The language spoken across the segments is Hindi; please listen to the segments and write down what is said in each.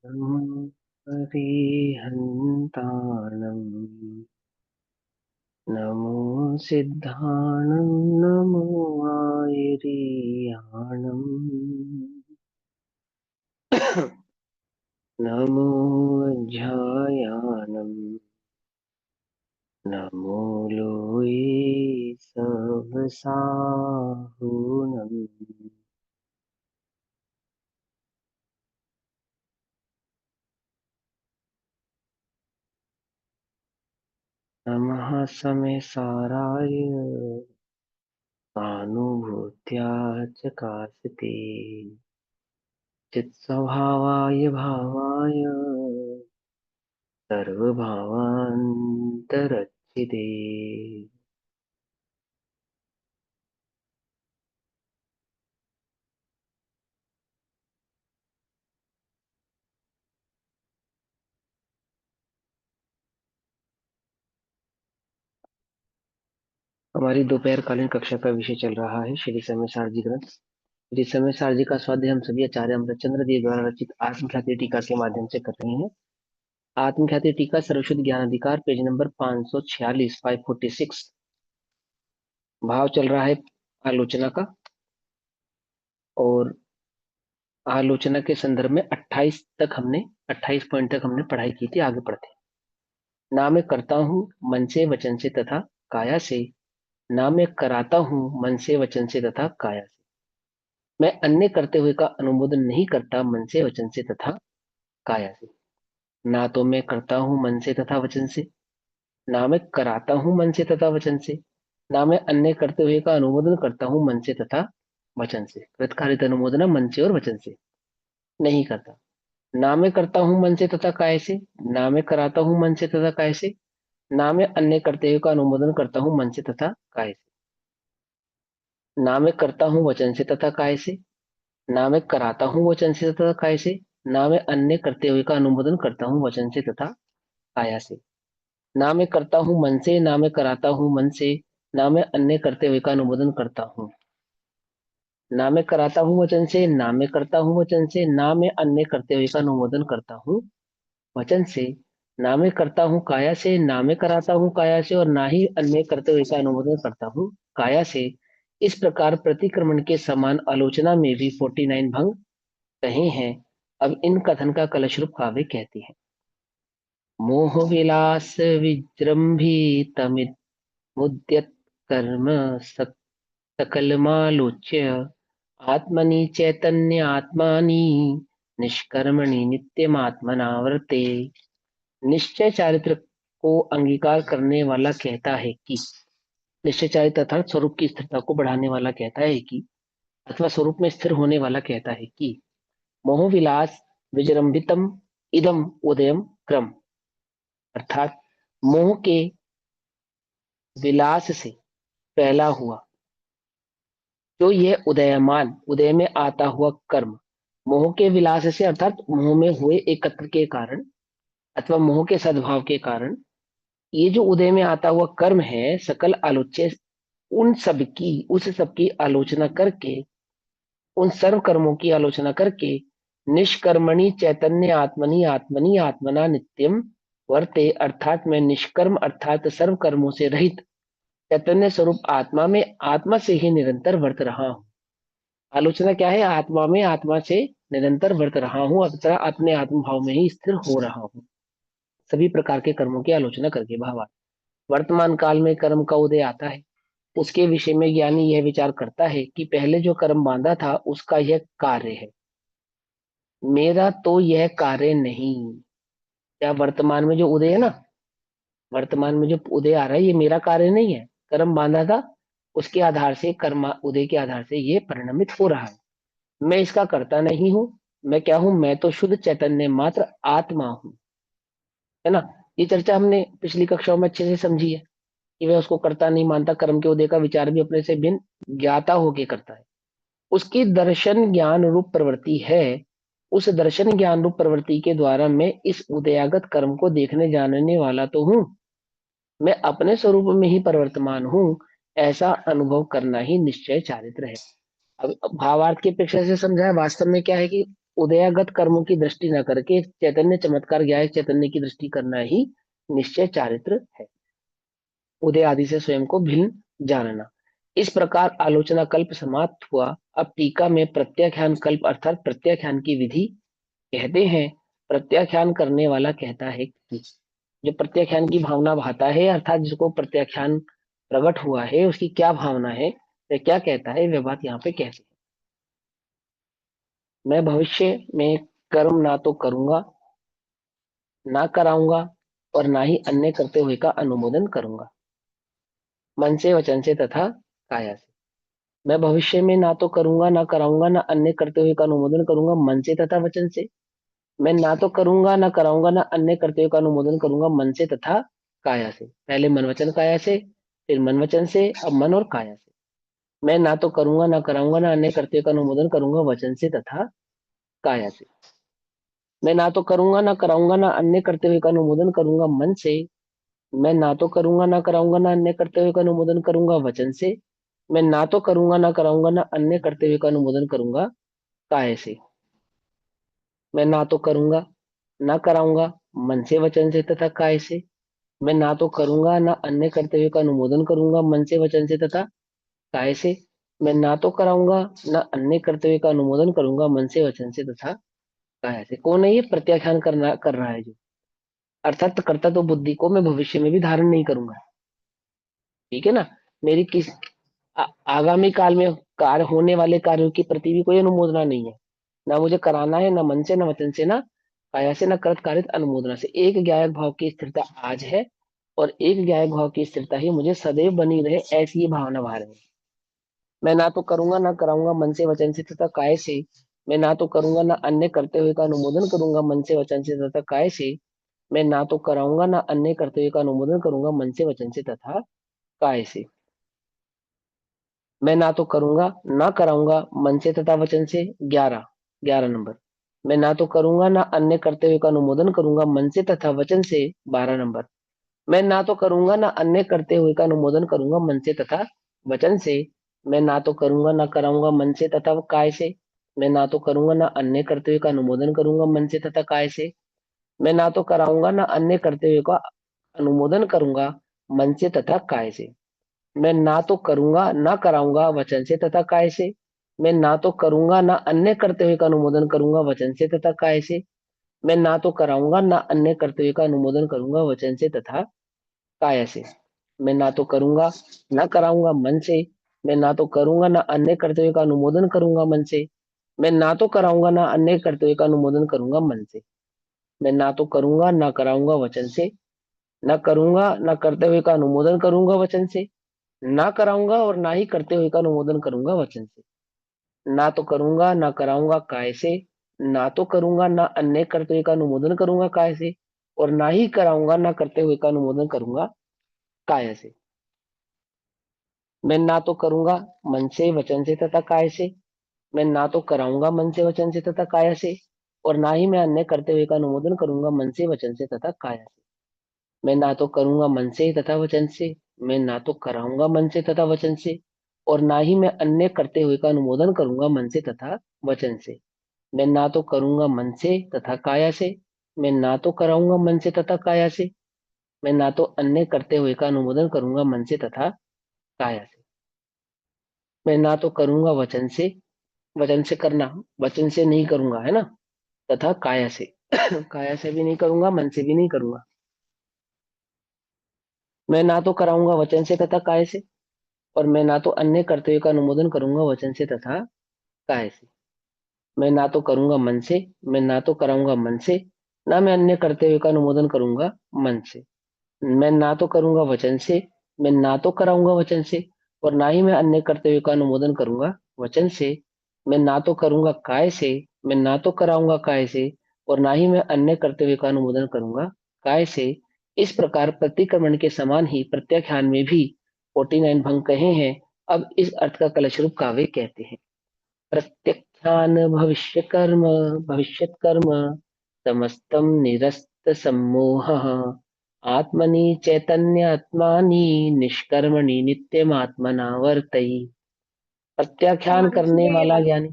नमो हरिहन्ताणं नमो सिद्धाणं नमो आयर्याणं नमो वज्रायाणं नमो लोये सबसाहुनं नमः समेसाराय अनुभूत्या चकासते चित्स्वभावाय भावाय सर्वभावान्तरच्चिते। हमारी दोपहरकालीन कक्षा का विषय चल रहा है श्री समय सारजी ग्रंथ। श्री समय सारजी का स्वाध्याय हम सभी आचार्य अमृतचंद्र देव द्वारा रचित आत्मख्याति टीका के माध्यम से कर रहे हैं। आत्मख्याति टीका सर्वश्रुत ज्ञान अधिकार पेज नंबर 546 546। भाव चल रहा है आलोचना का, और आलोचना के संदर्भ में 28 पॉइंट तक हमने पढ़ाई की थी। आगे बढ़ते हैं। ना मैं करता हूं मन से वचन से तथा काया से, ना मैं कराता हूं मन से वचन से तथा काया से। मैं अन्य करते हुए का अनुमोदन नहीं करता मन से वचन से तथा काया से। ना तो मैं करता हूं मन से तथा वचन से, ना मैं कराता हूं मन से तथा वचन से, ना मैं अन्य करते हुए का अनुमोदन करता हूं मन से तथा वचन से। कृतकारित अनुमोदन मन से और वचन से नहीं करता। ना मैं करता हूं मन से तथा काय से, ना मैं कराता हूं मन से तथा काय से, ना मैं अन्य करते हुए का अनुमोदन करता हूं मन से तथा काय से। ना मैं करता हूं वचन से तथा काय से, ना मैं कराता हूं वचन से तथा काय से, ना मैं अन्य करते हुए का अनुमोदन करता हूं वचन से तथा काया से। ना मैं करता हूं मन से, ना मैं कराता हूं मन से, ना मैं अन्य करते हुए का अनुमोदन करता हूं। ना मैं कराता हूं वचन से, ना मैं करता हूं वचन से, ना मैं अन्य करते हुए का अनुमोदन करता हूं वचन से। ना मैं करता हूं काया से, ना मैं कराता हूं काया से, और ना ही अन्य करते हुए का अनुमोदन करता हूं काया से। इस प्रकार प्रतिक्रमण के समान आलोचना में भी 49 भंग कहे हैं। अब इन कथन का कलश्रुप काव्य कहती है। मोह विलास विजृंभितमिद मुद्यत कर्म सकलमालोच्य आत्मनि चैतन्य आत्मानि निष्कर्मणि नित्यमात्मना वर्ते। निश्चय चारित्र को अंगीकार करने वाला कहता है कि, निश्चय चारित्र अर्थात स्वरूप की स्थिरता को बढ़ाने वाला कहता है कि, अथवा स्वरूप में स्थिर होने वाला कहता है कि, मोह विलास विजृंभितम इदम उदयम क्रम, अर्थात मोह के विलास से फैला हुआ जो यह उदयमान उदय में आता हुआ कर्म, मोह के विलास से अर्थात मोह में हुए एकत्र के कारण अथवा मोह के सद्भाव के कारण ये जो उदय में आता हुआ कर्म है, सकल आलोच्य उन सब की उस सब की आलोचना करके, उन सर्व कर्मों की आलोचना करके, निष्कर्मणि चैतन्य आत्मनि आत्मनि आत्मना नित्यम वर्ते, अर्थात मैं निष्कर्म अर्थात सर्व कर्मों से रहित चैतन्य स्वरूप आत्मा में आत्मा से ही निरंतर वर्त रहा हूँ। आलोचना क्या है? आत्मा में आत्मा से निरंतर वर्त रहा हूँ, अथवा अपने आत्म भाव में ही स्थिर हो रहा हूँ। सभी प्रकार के कर्मों की आलोचना करके भावा वर्तमान काल में कर्म का उदय आता है, उसके विषय में ज्ञानी यह विचार करता है कि पहले जो कर्म बांधा था उसका यह कार्य है, मेरा तो यह कार्य नहीं। क्या वर्तमान में जो उदय है ना, वर्तमान में जो उदय आ रहा है ये मेरा कार्य नहीं है। कर्म बांधा था, उसके आधार से कर्म उदय के आधार से ये परिणमित हो रहा है। मैं इसका करता नहीं हूं। मैं क्या हूं? मैं तो शुद्ध चैतन्य मात्र आत्मा हूं, है ना। ये चर्चा हमने पिछली कक्षाओं में अच्छे से समझी है कि वह उसको करता नहीं मानता, कर्म के उदय का विचार भी अपने से भिन्न ज्ञाता होके करता है। उसकी दर्शन ज्ञान रूप प्रवृत्ति है। उस दर्शन ज्ञान रूप प्रवृत्ति के द्वारा मैं इस उदयागत कर्म को देखने जानने वाला तो हूं। मैं अपने स्वरूप में ही परिवर्तमान हूं, ऐसा अनुभव करना ही निश्चय चारित्र है। अब भावार्थ की अपेक्षा से समझा है। वास्तव में क्या है कि उदयागत कर्मों की दृष्टि न करके चैतन्य चमत्कार ज्ञायक चैतन्य की दृष्टि करना ही निश्चय चारित्र है। उदय आदि से स्वयं को भिन्न जानना। इस प्रकार आलोचना कल्प समाप्त हुआ। अब टीका में प्रत्याख्यान कल्प अर्थात प्रत्याख्यान की विधि कहते हैं। प्रत्याख्यान करने वाला कहता है कि जो प्रत्याख्यान की भावना भाता है अर्थात जिसको प्रत्याख्यान प्रकट हुआ है उसकी क्या भावना है, वह क्या कहता है, वह बात यहाँ पे कहते हैं। मैं भविष्य में कर्म ना तो करूंगा, ना कराऊंगा और ना ही अन्य करते हुए का अनुमोदन करूंगा, मन से वचन से तथा काया से। मैं भविष्य में ना तो करूंगा ना कराऊंगा ना अन्य करते हुए का अनुमोदन करूंगा मन से तथा वचन से। मैं ना तो करूंगा ना कराऊंगा ना अन्य करते हुए का अनुमोदन करूंगा मन से तथा काया से। पहले मन वचन काया से, फिर मन वचन से, अब मन और काया से। मैं ना तो करूंगा ना कराऊंगा ना अन्य करते हुए का अनुमोदन करूंगा वचन से तथा काया से। मैं ना तो करूंगा ना कराऊंगा ना अन्य करते हुए का अनुमोदन करूंगा मन से। मैं ना तो करूंगा ना कराऊंगा ना अन्य करते हुए का अनुमोदन करूंगा वचन से। मैं ना तो करूंगा ना कराऊंगा ना अन्य करते हुए का अनुमोदन करूंगा काय से। मैं ना तो करूंगा ना कराऊंगा मन से वचन से तथा काय से। मैं ना तो करूंगा ना अन्य करते हुए का अनुमोदन करूंगा मन से वचन से तथा काय से। मैं ना तो कराऊंगा ना अन्य करते हुए का अनुमोदन करूंगा मन से वचन से तथा काय से। कौन है ये प्रत्याख्यान करना कर रहा है जो, अर्थात करता तो बुद्धि को मैं भविष्य में भी धारण नहीं करूंगा। ठीक है ना। मेरी किस आगामी काल में कार्य होने वाले कार्यों के प्रति भी कोई अनुमोदना नहीं है। ना मुझे कराना है, ना मन से, ना वचन से, ना काया से, ना कृत कारित अनुमोदना से। एक ज्ञायक भाव की स्थिरता आज है और एक ज्ञायक भाव की स्थिरता ही मुझे सदैव बनी रहे, ऐसी ही भावना बाहर है। मैं ना तो करूंगा ना कराऊंगा मन से वचन से तथा काय से। मैं ना तो करूंगा ना अन्य करते हुए का अनुमोदन करूंगा मन से वचन से तथा काय से। मैं ना तो कराऊंगा ना अन्य करते हुए का अनुमोदन करूंगा मन से वचन से तथा काय से। मैं ना तो करूंगा ना कराऊंगा मन से तथा वचन से। 11, 11 नंबर। मैं ना तो करूंगा ना अन्य करते हुए का अनुमोदन करूंगा मन से तथा वचन से। 12 नंबर। मैं ना तो करूंगा ना अन्य करते हुए का अनुमोदन करूंगा मन से तथा वचन से। मैं ना तो करूंगा ना कराऊंगा मन से तथा काय से। मैं ना तो करूंगा ना अन्य करते हुए का अनुमोदन करूंगा मन से तथा काय से। मैं ना तो कराऊंगा ना अन्य करते हुए का अनुमोदन करूंगा मन से तथा काय से। मैं ना तो करूंगा ना कराऊंगा वचन से तथा काय से। मैं ना तो करूंगा ना अन्य करते हुए का अनुमोदन करूंगा वचन से तथा काय से। मैं ना तो कराऊंगा ना अन्य करते हुए का अनुमोदन करूंगा वचन से तथा काय से। मैं ना तो करूंगा ना कराऊंगा मन से। मैं ना तो करूंगा ना अन्य करते हुए का अनुमोदन करूंगा मन से। मैं ना तो कराऊंगा ना अन्य करते हुए का अनुमोदन करूंगा मन से। मैं ना तो करूंगा ना कराऊंगा वचन से। ना करूंगा ना करते हुए का अनुमोदन करूंगा वचन से। ना कराऊंगा और ना ही करते हुए का अनुमोदन करूंगा वचन से। ना तो करूंगा ना कराऊंगा काय से। ना तो करूंगा ना अन्य करते हुए का अनुमोदन करूंगा काय से। और ना ही कराऊंगा ना करते हुए का अनुमोदन करूंगा काय से। मैं ना तो करूंगा मन से वचन से तथा काय से। मैं ना तो कराऊंगा मन से वचन से तथा काया से। और ना ही मैं अन्य करते हुए का अनुमोदन करूंगा मन से वचन से तथा काया से। मैं ना तो करूंगा मन से तथा वचन से। मैं ना तो कराऊंगा मन से तथा वचन से। और ना ही मैं अन्य करते हुए का अनुमोदन करूंगा मन से तथा वचन से। मैं ना तो करूंगा मन से तथा काया से। मैं ना तो कराऊंगा मन से तथा काया से। मैं ना तो अन्य करते हुए का अनुमोदन करूंगा मन से तथा काया से। मैं ना तो करूंगा वचन से, वचन से करना, वचन से नहीं करूंगा, है ना, तथा काया से काया से भी नहीं करूंगा, मन से भी नहीं करूंगा। मैं ना तो कराऊंगा वचन से तथा काय से। और मैं ना तो अन्य करते हुए का अनुमोदन करूंगा वचन से तथा काय से। मैं ना तो करूंगा मन से। मैं ना तो कराऊंगा मन से। ना मैं अन्य करते हुए का अनुमोदन करूंगा मन से। मैं ना तो करूंगा वचन से। मैं ना तो कराऊंगा वचन से। और ना ही मैं अन्य करते हुए का अनुमोदन करूंगा वचन से। मैं ना तो करूंगा काय से। मैं ना तो कराऊंगा काय से। और ना ही मैं अन्य करते हुए का अनुमोदन करूंगा काय से। इस प्रकार प्रतिक्रमण के समान ही प्रत्याख्यान में भी 49 भंग कहे हैं। अब इस अर्थ का कलश रूप काव्य कहते हैं। प्रत्याख्यान भविष्य कर्म समस्तम निरस्त सम्मोह आत्मनि चैतन्य आत्मानि निष्कर्मणि नित्यमात्मना वर्तई। प्रत्याख्यान करने इसमें वाला ज्ञानी।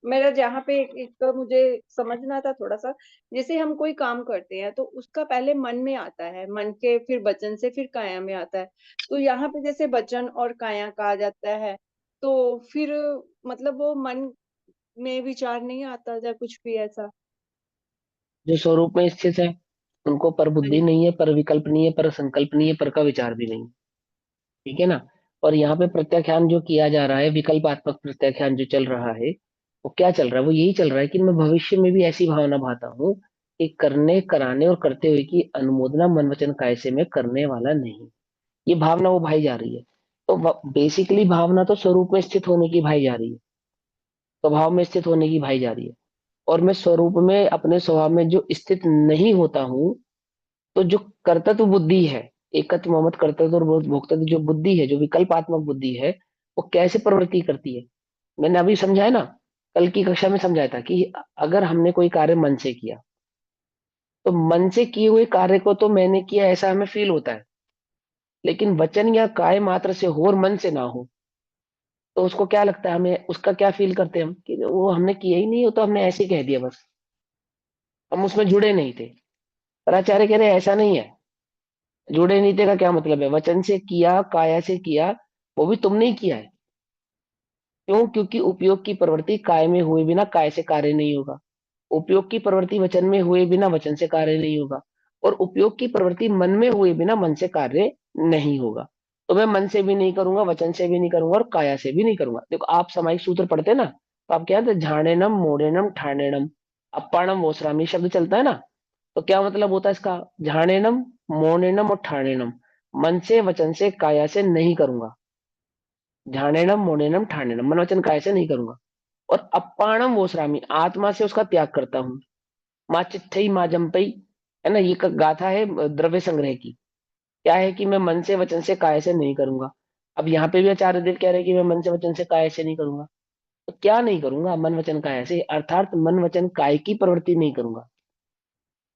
मेरा जहाँ पे एक तो मुझे समझना था थोड़ा सा, जैसे हम कोई काम करते हैं तो उसका पहले मन में आता है, मन के फिर वचन से फिर काया में आता है। तो यहाँ पे जैसे वचन और काया कहा जाता है, तो फिर मतलब वो मन में विचार नहीं आता या कुछ भी ऐसा। जो स्वरूप में स्थित है उनको पर हाँ बुद्धि जी। नहीं है, पर विकल्प नहीं है, पर संकल्प नहीं है, पर का विचार भी नहीं है। ठीक है ना। और यहाँ पे प्रत्याख्यान जो किया जा रहा है, विकल्पात्मक प्रत्याख्यान जो चल रहा है, वो क्या चल रहा है? वो यही चल रहा है कि मैं भविष्य में भी ऐसी भावना भाता हूँ कि करने कराने और करते हुए की अनुमोदना मन वचन काय से मैं करने वाला नहीं। ये भावना वो भाई जा रही है। तो बेसिकली भावना तो स्वरूप में स्थित होने की भाई जा रही है, स्वभाव में स्थित होने की भाई जा रही है। और मैं स्वरूप में अपने स्वभाव में जो स्थित नहीं होता हूँ, तो जो कर्तृत्व बुद्धि है, एकत्व मोहम्मद कर्तृत्व और भोक्तृत्व जो बुद्धि है, जो विकल्पात्मक बुद्धि है, वो कैसे प्रवृत्ति करती है? मैंने अभी समझाया ना, कल की कक्षा में समझाया था कि अगर हमने कोई कार्य मन से किया, तो मन से किए हुए कार्य को तो मैंने किया ऐसा हमें फील होता है। लेकिन वचन या काय मात्र से हो और मन से ना हो, तो उसको क्या लगता है हमें? उसका क्या फील करते हैं हम कि वो हमने किया ही नहीं, हो तो हमने ऐसे ही कह दिया बस, हम उसमें जुड़े नहीं थे। पर आचार्य कह रहे हैं, ऐसा नहीं है। जुड़े नहीं थे का क्या मतलब है? वचन से किया, काया से किया, वो भी तुमने ही किया है। क्यों? क्योंकि उपयोग की प्रवृत्ति काय में हुए बिना काय से कार्य नहीं होगा। उपयोग की प्रवृत्ति वचन में हुए बिना वचन से कार्य नहीं होगा। और उपयोग की प्रवृत्ति मन में हुए बिना मन से कार्य नहीं होगा। तो मैं मन से भी नहीं करूंगा, वचन से भी नहीं करूंगा, और काया से भी नहीं करूंगा। देखो, आप सामायिक सूत्र पढ़ते हैं ना, तो आप क्या है, झाड़ेनम मोड़ेनम ठाणेनम अप्पाणम वोसरामी शब्द चलता है ना। तो क्या मतलब होता है इसका? झाड़ेनम, मोड़ेनम और ठाणेनम, मन से वचन से काया से नहीं करूंगा। झाड़ेनम मोड़ेनम ठाणेनम, मन वचन काया से नहीं करूंगा। और अप्पाणम वोसरामी, आत्मा से उसका त्याग करता हूँ। माँ चिट्ठई माँ जम्पई, है ना, ये गाथा है द्रव्य संग्रह की। क्या है कि मैं मन से वचन से काय से नहीं करूंगा। अब यहाँ पे भी आचार्य देव कह रहे हैं कि मैं मन से वचन से काय से नहीं करूंगा। तो क्या नहीं करूंगा? मन वचन काय से, अर्थात मन वचन काय की प्रवृत्ति नहीं करूंगा,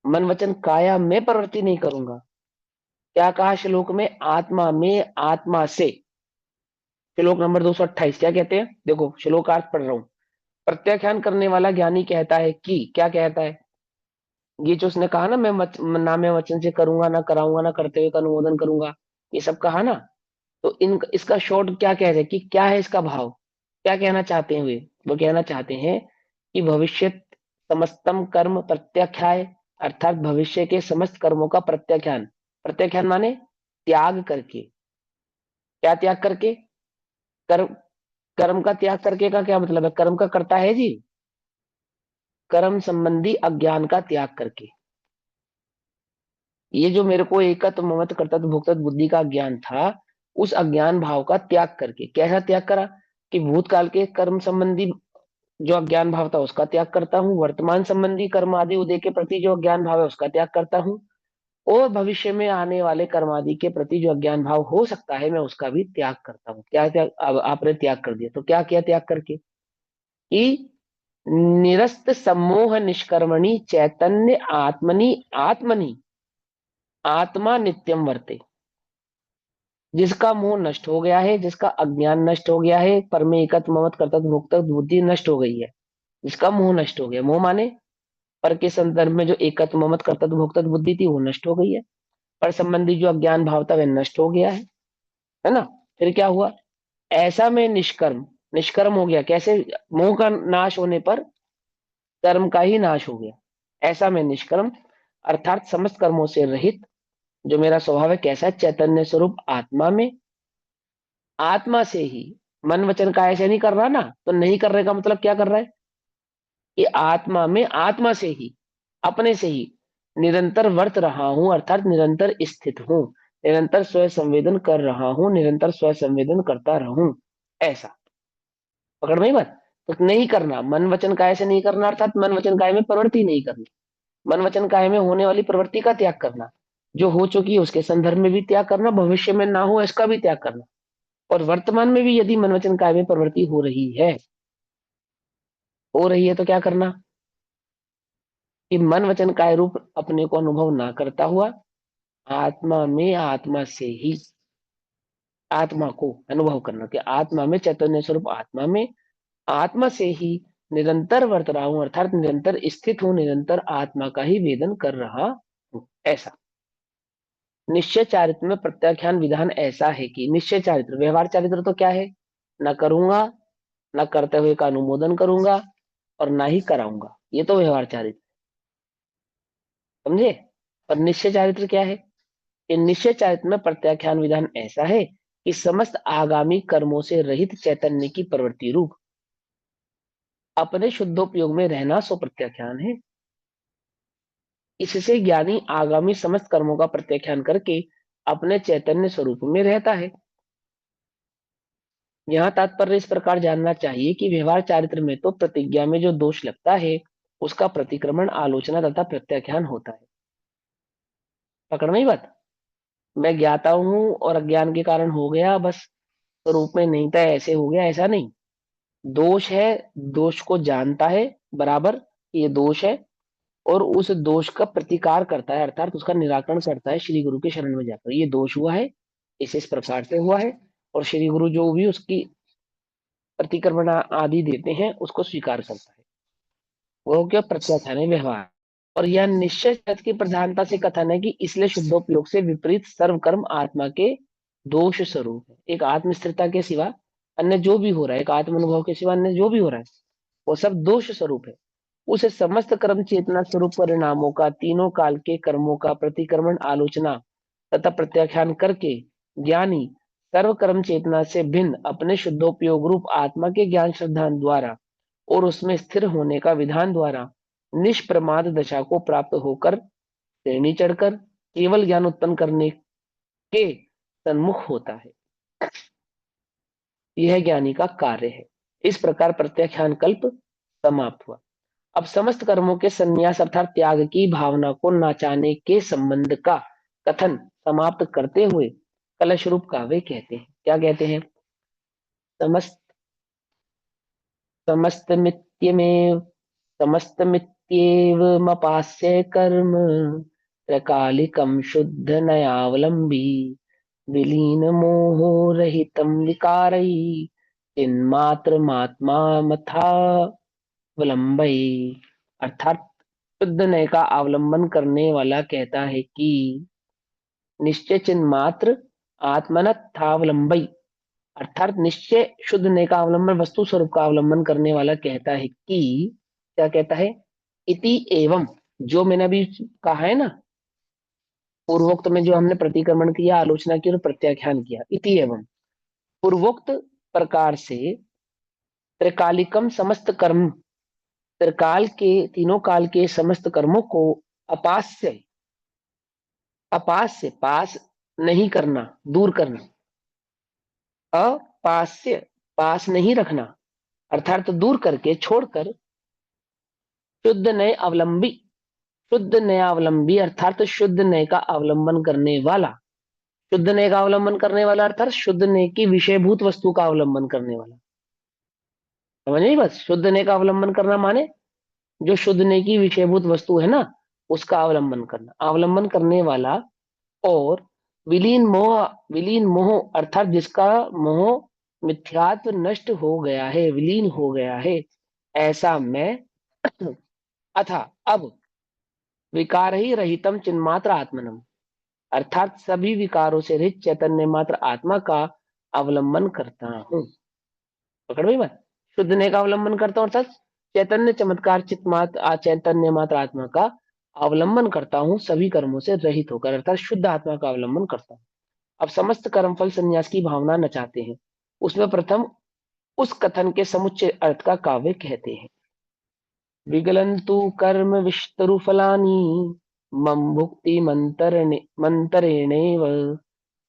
मन वचन काया में प्रवृत्ति नहीं करूंगा। क्या कहा श्लोक में आत्मा से? श्लोक नंबर 228 क्या कहते हैं? देखो श्लोकार्थ पढ़ रहा हूं। प्रत्याख्यान करने वाला ज्ञानी कहता है कि, क्या कहता है? ये जो उसने कहा ना, ना मैं वचन से करूंगा, ना कराऊंगा, ना करते हुए का अनुमोदन करूंगा, ये सब कहा ना। तो इन इसका शॉर्ट क्या कह रहे हैं कि क्या है इसका भाव? क्या कहना चाहते हैं वे? वो कहना चाहते हैं कि भविष्य समस्तम कर्म प्रत्याख्याय, अर्थात भविष्य के समस्त कर्मों का प्रत्याख्यान। प्रत्याख्यान माने त्याग करके। क्या त्याग करके? कर्म, कर्म का त्याग करके का क्या मतलब है? कर्म का करता है जी, कर्म संबंधी अज्ञान का त्याग करके। ये जो मेरे को एकत्व ममत्व कर्तव्य भोक्तव्य बुद्धि का ज्ञान था, उस अज्ञान भाव का त्याग करके। कैसा त्याग करा? कि भूतकाल के कर्म संबंधी जो अज्ञान भाव था उसका त्याग करता हूँ, वर्तमान संबंधी कर्म आदि उदय के प्रति जो अज्ञान भाव है उसका त्याग करता हूँ, और भविष्य में आने वाले कर्म आदि के प्रति जो अज्ञान भाव हो सकता है मैं उसका भी त्याग करता हूँ। क्या त्याग? अब आपने त्याग कर दिया तो क्या किया त्याग करके? कि निरस्त सम्मोह निष्कर्मणि चैतन्य आत्मनि आत्मनि आत्मा नित्यम वर्ते। जिसका मोह नष्ट हो गया है, जिसका अज्ञान नष्ट हो गया है, परमे एकत्व ममत्व कर्तव्य भोक्तव्य बुद्धि नष्ट हो गई है, जिसका मोह नष्ट हो गया। मोह माने पर के संदर्भ में जो एकत्व ममत्व कर्तव्य भोक्तव्य बुद्धि थी वो नष्ट हो गई है। पर संबंधी जो अज्ञान भाव था वह नष्ट हो गया है ना। फिर क्या हुआ? ऐसा में निष्कर्म, निष्कर्म हो गया। कैसे? मोह का नाश होने पर कर्म का ही नाश हो गया। ऐसा में निष्कर्म, अर्थात समस्त कर्मों से रहित जो मेरा स्वभाव है, कैसा है? चैतन्य स्वरूप आत्मा में, आत्मा से ही। मन वचन का ऐसे नहीं कर रहा ना, तो नहीं करने का मतलब क्या कर रहा है? कि आत्मा में, आत्मा से ही, अपने से ही निरंतर वर्त रहा हूं, अर्थात निरंतर स्थित हूं, निरंतर स्व संवेदन कर रहा हूं, निरंतर स्व संवेदन करता रहूं। ऐसा पकड़ में ही बात। तो नहीं करना, मन वचन काय से नहीं करना, अर्थात मन वचन काय में प्रवृत्ति नहीं करनी। मन वचन काय में होने वाली प्रवृत्ति का त्याग करना, जो हो चुकी है उसके संदर्भ में भी त्याग करना, भविष्य में ना हो इसका भी त्याग करना। और वर्तमान में भी यदि मन वचन काय में प्रवृत्ति हो रही है तो क्या करना? कि मन वचन काय रूप अपने को अनुभव ना करता हुआ, आत्मा में, आत्मा से ही आत्मा को अनुभव करना। कि आत्मा में, चैतन्य स्वरूप आत्मा में, आत्मा से ही निरंतर वर्त रहा हूं, अर्थात निरंतर स्थित हूं, निरंतर आत्मा का ही वेदन कर रहा हूं, ऐसा। निश्चय चारित्र में प्रत्याख्यान विधान ऐसा है कि निश्चय चारित्र, व्यवहार चारित्र तो क्या है, न करूंगा, न करते हुए का अनुमोदन करूंगा, और ना ही कराऊंगा, ये तो व्यवहार चारित्र, समझे। और निश्चय चारित्र क्या है, कि निश्चय चारित्र में प्रत्याख्यान विधान ऐसा है कि समस्त आगामी कर्मों से रहित चैतन्य की प्रवृत्ति रूप अपने शुद्धोपयोग में रहना सो प्रत्याख्यान है। इससे ज्ञानी आगामी समस्त कर्मों का प्रत्याख्यान करके अपने चैतन्य स्वरूप में रहता है। यहाँ तात्पर्य इस प्रकार जानना चाहिए कि व्यवहार चारित्र में तो प्रतिज्ञा में जो दोष लगता है उसका प्रतिक्रमण, आलोचना तथा प्रत्याख्यान होता है। पकड़ में ही बात। मैं ज्ञाता हूं और अज्ञान के कारण हो गया, बस स्वरूप में नहीं था ऐसे हो गया, ऐसा नहीं। दोष है, दोष को जानता है बराबर, ये दोष है, और उस दोष का प्रतिकार करता है, अर्थात उसका निराकरण करता है श्री गुरु के शरण में जाकर। ये दोष हुआ है, इस प्रकार से हुआ है, और श्री गुरु जो भी उसकी प्रतिक्रमण आदि देते हैं उसको स्वीकार करता है, वो क्या प्रत्याख्यान है व्यवहार। और यह निश्चय तत्व की प्रधानता से कथन है कि इसलिए शुद्धोपयोग से विपरीत सर्वकर्म आत्मा के दोष स्वरूप है। एक आत्म स्थिरता के सिवा अन्य जो भी हो रहा है, एक आत्म अनुभव के सिवा अन्य जो भी हो रहा है, वो सब दोष स्वरूप है। उसे समस्त कर्म चेतना स्वरूप परिणामों का, तीनों काल के कर्मों का प्रतिक्रमण, आलोचना तथा प्रत्याख्यान करके ज्ञानी सर्व कर्म चेतना से भिन्न अपने शुद्धोपयोग रूप आत्मा के ज्ञान श्रद्धा द्वारा और उसमें स्थिर होने का विधान द्वारा निष्प्रमाद दशा को प्राप्त होकर श्रेणी चढ़कर केवल ज्ञान उत्पन्न करने के सन्मुख होता है। यह ज्ञानी का कार्य है। इस प्रकार प्रत्याख्यान कल्प समाप्त हुआ। अब समस्त कर्मों के संन्यास अर्थात त्याग की भावना को नाचाने के संबंध का कथन समाप्त करते हुए कलश रूप काव्य कहते हैं। क्या कहते हैं, समस्त समस्त मित्यमेव समस्त मित्येवमपास्य कर्म त्रकालिकम शुद्ध नयावलंबी विलीन मोहो रहितम विकारई चिन्मात्र मात्मा मथा विलंबई। अर्थात शुद्ध नय का अवलंबन करने वाला कहता है कि निश्चय चिन्ह मात्र आत्मनथावलंबई, अर्थात निश्चय शुद्ध नय का अवलंबन वस्तु स्वरूप का अवलंबन करने वाला कहता है कि, क्या कहता है, इति एवं, जो मैंने अभी कहा है ना, पूर्वोक्त में जो हमने प्रतिक्रमण किया, आलोचना की और प्रत्याख्यान किया, इति एवं पूर्वोक्त प्रकार से त्रिकालिकम समस्त कर्म, त्रिकाल के तीनों काल के समस्त कर्मों को अपास्य, अपास्य पास नहीं करना, दूर करना, अपास्य पास नहीं रखना, अर्थात दूर करके छोड़कर शुद्ध नय अवलंबी, शुद्ध नयावलंबी अर्थात शुद्ध नय का अवलंबन करने वाला, शुद्ध नय का अवलंबन करने वाला अर्थात शुद्ध नय की विषयभूत वस्तु का अवलंबन करने वाला। समझ नहीं, बस शुद्ध नय का अवलंबन करना माने जो शुद्ध नय की विषयभूत वस्तु है ना, उसका अवलंबन करना, अवलंबन करने वाला। और विलीन मोह, विलीन मोह अर्थात जिसका मोह मिथ्यात्व नष्ट हो गया है, विलीन हो गया है, ऐसा मैं अथा अब विकार ही रहितम चिन्मात्र आत्मनम, अर्थात सभी विकारों से रहित चैतन्य मात्र आत्मा का अवलंबन करता हूँ। पकड़ में बात। शुद्ध ने का अवलंबन करता हूँ अर्थात चैतन्य चमत्कार चित्मात्र चैतन्य मात्र आत्मा का अवलंबन करता हूँ, सभी कर्मों से रहित होकर, अर्थात शुद्ध आत्मा का अवलंबन करता हूँ। अब समस्त कर्मफल संन्यास की भावना नचाते हैं। उसमें प्रथम उस कथन के समुच्चय अर्थ का काव्य कहते हैं। विगलन्तु कर्म विष्तरु फलानि मम भुक्ति मंतरेणेव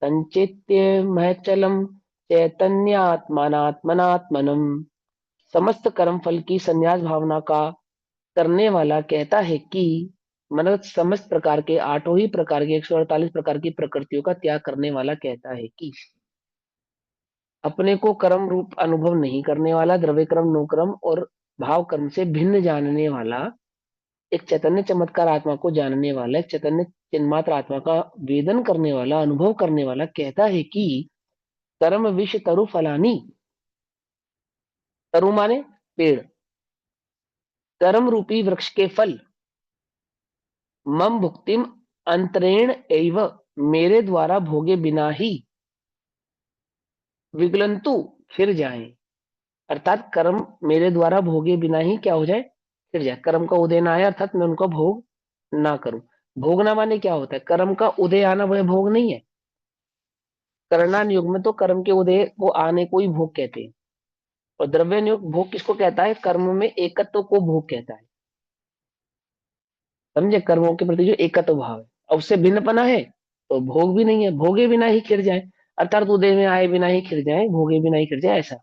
संचित्य महचलम चैतन्यात्मनात्मनात्मनम। समस्त कर्म फल की संन्यास भावना का करने वाला कहता है कि, मतलब समस्त प्रकार के आठों ही प्रकार के 148 प्रकार की प्रकृतियों का त्याग करने वाला कहता है कि अपने को कर्म रूप अनुभव नहीं करने वाला, द्रव्य कर्म, नो कर्म और भाव कर्म से भिन्न जानने वाला, एक चैतन्य चमत्कार आत्मा को जानने वाला, एक चैतन्य चिन्मात्र आत्मा का वेदन करने वाला, अनुभव करने वाला कहता है कि कर्म विष तरु फलानी, तरु माने पेड़, कर्म रूपी वृक्ष के फल मम भुक्तिम अंतरेण एव, मेरे द्वारा भोगे बिना ही विगलंतु फिर जाएं। अर्थात कर्म मेरे द्वारा भोगे बिना ही क्या हो जाए, फिर जाए। कर्म का उदय ना आए अर्थात मैं उनका भोग ना करूं। भोगना माने क्या होता है, कर्म का उदय आना वह भोग नहीं है। करणान युग में तो कर्म के उदय को आने को ही भोग कहते हैं। और द्रव्य युग भोग किसको कहता है, कर्म में एकत्व को भोग कहता है। समझे, कर्मों के प्रति जो एकत्व भाव है, और उससे भिन्नपना है तो भोग भी नहीं है। भोगे बिना ही खिर जाए, अर्थात उदय में आए बिना ही खिर जाए, भोगे बिना ही खिर जाए, ऐसा।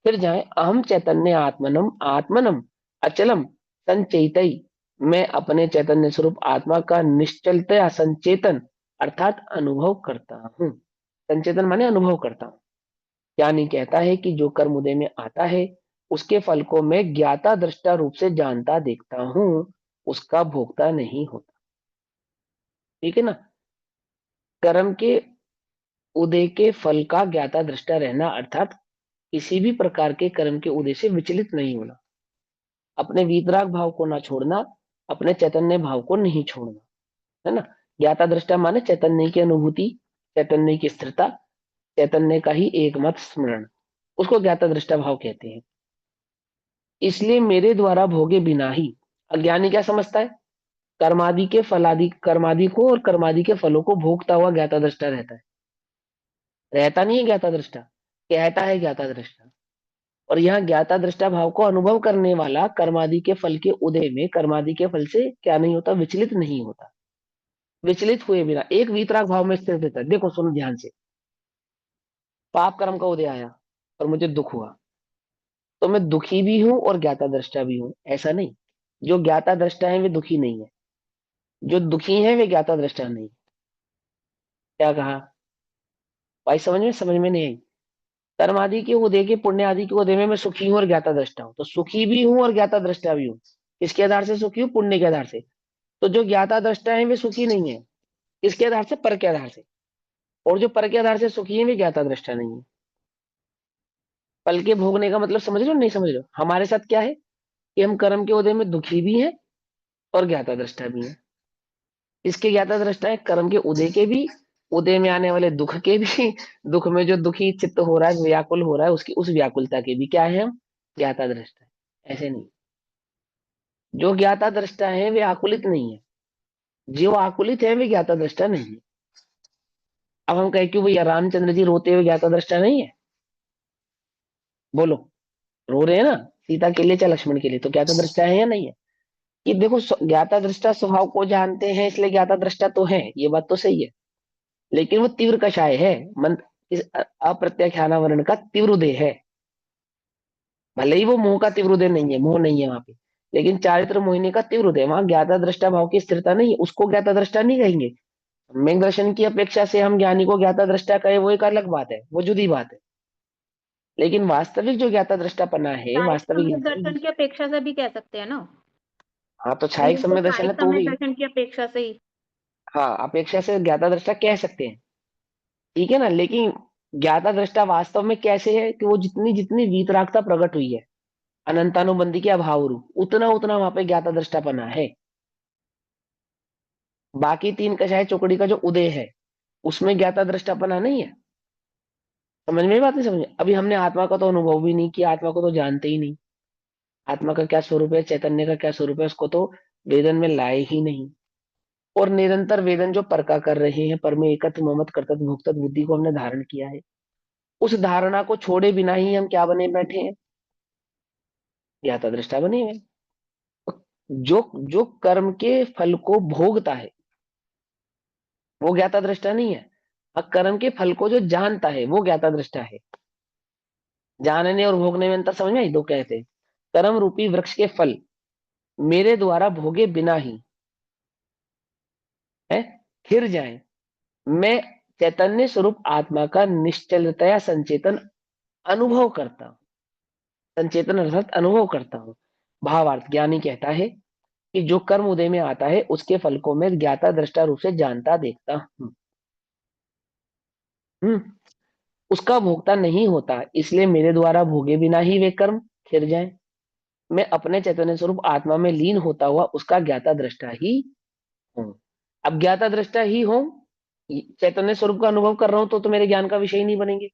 फिर जाए, अहम चैतन्य आत्मनम आत्मनम अचलम संचयितई, मैं अपने चैतन्य स्वरूप आत्मा का निश्चलतया संचेतन अर्थात अनुभव करता हूँ। संचेतन माने अनुभव करता हूँ। ज्ञानी कहता है कि जो कर्म उदय में आता है उसके फल को मैं ज्ञाता दृष्टा रूप से जानता देखता हूँ, उसका भोगता नहीं होता। ठीक है ना। कर्म के उदय के फल का ज्ञाता दृष्टा रहना अर्थात किसी भी प्रकार के कर्म के उदय से विचलित नहीं होना, अपने वीतराग भाव को ना छोड़ना, अपने चैतन्य भाव को नहीं छोड़ना, है ना। ज्ञाता दृष्टा माने चैतन्य की अनुभूति, चैतन्य की स्थिरता, चैतन्य का ही एकमत स्मरण, उसको ज्ञाता दृष्टा भाव कहते हैं। इसलिए मेरे द्वारा भोगे बिना ही, अज्ञानी क्या समझता है, कर्मादि के फलादि, कर्मादि को और कर्मादि के फलों को भोगता हुआ ज्ञाता दृष्टा रहता है। रहता नहीं है ज्ञाता दृष्टा, कहता है ज्ञाता दृष्टा। और यहाँ ज्ञाता दृष्टा भाव को अनुभव करने वाला कर्मादि के फल के उदय में कर्मादि के फल से क्या नहीं होता, विचलित नहीं होता। विचलित हुए बिना एक वीतराग भाव में स्थिर रहता है। देखो सुनो ध्यान से, पाप कर्म का उदय आया और मुझे दुख हुआ, तो मैं दुखी भी हूं और ज्ञाता दृष्टा भी हूं, ऐसा नहीं। जो ज्ञाता दृष्टा है वे दुखी नहीं है, जो दुखी है वे ज्ञाता दृष्टा नहीं। क्या कहा भाई, समझ में नहीं आई। कर्म आदि के उदय के, पुण्य आदि के उदय में मैं सुखी हूं और ज्ञाता दृष्टा हूं, तो सुखी भी हूं और ज्ञाता दृष्टा भी हूं। किसके आधार से सुखी हूं, पुण्य के आधार से। तो जो ज्ञाता दृष्टा है वे सुखी नहीं है, किसके आधार से, पर के आधार से। और जो पर के आधार से सुखी है वे ज्ञाता दृष्टा नहीं है। पल के भोगने का मतलब समझ रहे हो नहीं समझ रहे हो, हमारे साथ क्या है कि हम कर्म के उदय में दुखी भी हैं और ज्ञाता दृष्टा भी हैं। इसके ज्ञाता दृष्टा है कर्म के उदय के भी, उदय में आने वाले दुख के भी, दुख में जो दुखी चित्त हो रहा है, व्याकुल हो रहा है, उसकी उस व्याकुलता के भी क्या है, हम ज्ञाता दृष्टा है। ऐसे नहीं, जो ज्ञाता दृष्टा है वे आकुलित नहीं है, जो आकुलित है वे ज्ञाता दृष्टा नहीं है। अब हम कहे क्यों भैया रामचंद्र जी रोते हुए ज्ञाता दृष्टा नहीं है, बोलो। रो रहे हैं ना, सीता के लिए चाहे लक्ष्मण के लिए, तो ज्ञाता दृष्टा है या नहीं है। कि देखो ज्ञाता दृष्टा स्वभाव को जानते हैं इसलिए ज्ञाता दृष्टा तो है, ये बात तो सही है। लेकिन वो तीव्र कषाय है, मन इस अप्रत्याख्यानावरण का तीव्र उदय है। भले ही वो मोह का तीव्र उदय नहीं है, मोह नहीं है वहां पे, लेकिन चारित्र मोहिनी का तीव्र उदय, वहां ज्ञाता दृष्टा भाव की स्थिरता नहीं है, उसको ज्ञाता दृष्टा नहीं कहेंगे। सम्यक दर्शन की अपेक्षा से हम ज्ञानी को ज्ञाता दृष्टा कहे वो एक अलग बात है, वो जुदी बात है। लेकिन वास्तविक जो ज्ञाता दृष्टापना है, साहित्य वास्तविक सम्यक यहाँ दर्शन पे, की अपेक्षा से भी कह सकते हैं ना। हाँ तो छायिक ये तो सम्यक दर्शन है साहित्य तो सम्यक भी, दर्शन की अपेक्षा से ही। हाँ अपेक्षा से ज्ञाता दृष्टा कह सकते हैं। ठीक है ना। लेकिन ज्ञाता दृष्टा वास्तव में कैसे है कि वो जितनी जितनी वीतरागता प्रकट हुई है अनंतानुबंधी के अभाव रूप, उतना उतना वहां पे ज्ञाता दृष्टापना है। बाकी तीन कषाय चौकड़ी का जो उदय है उसमें ज्ञाता दृष्टापना नहीं है। समझ में बात नहीं, समझ में। अभी हमने आत्मा का तो अनुभव भी नहीं किया, आत्मा को तो जानते ही नहीं। आत्मा का क्या स्वरूप है, चैतन्य का क्या स्वरूप है, उसको तो वेदन में लाए ही नहीं। और निरंतर वेदन जो परका कर रहे हैं, पर में एकत्व ममत कर्तव्य भुगतत बुद्धि को हमने धारण किया है, उस धारणा को छोड़े बिना ही हम क्या बने बैठे हैं, ज्ञाता दृष्टा बने हुए हैं। जो जो कर्म के फल को भोगता है वो ज्ञाता दृष्टा नहीं है, और कर्म के फल को जो जानता है वो ज्ञाता दृष्टा है। जानने और भोगने में अंतर समझ में आई, दो कहते हैं। कर्म रूपी वृक्ष के फल मेरे द्वारा भोगे बिना ही है फिर जाए, मैं चैतन्य स्वरूप आत्मा का निश्चलतया संचेतन अनुभव करता हूं। संचेतन अर्थात अनुभव करता हूं। भावार्थ, ज्ञानी कहता है कि जो कर्म उदय में आता है उसके फल को मैं ज्ञाता दृष्टा रूप से जानता देखता हूँ। उसका भोक्ता नहीं होता, इसलिए मेरे द्वारा भोगे बिना ही वे कर्म खिर जाएं। मैं अपने चैतन्य स्वरूप आत्मा में लीन होता हुआ उसका ज्ञाता दृष्टा ही हूँ। अब ज्ञाता दृष्टा ही हूँ, चैतन्य स्वरूप का अनुभव कर रहा हूं तो मेरे ज्ञान का विषय ही नहीं बनेंगे।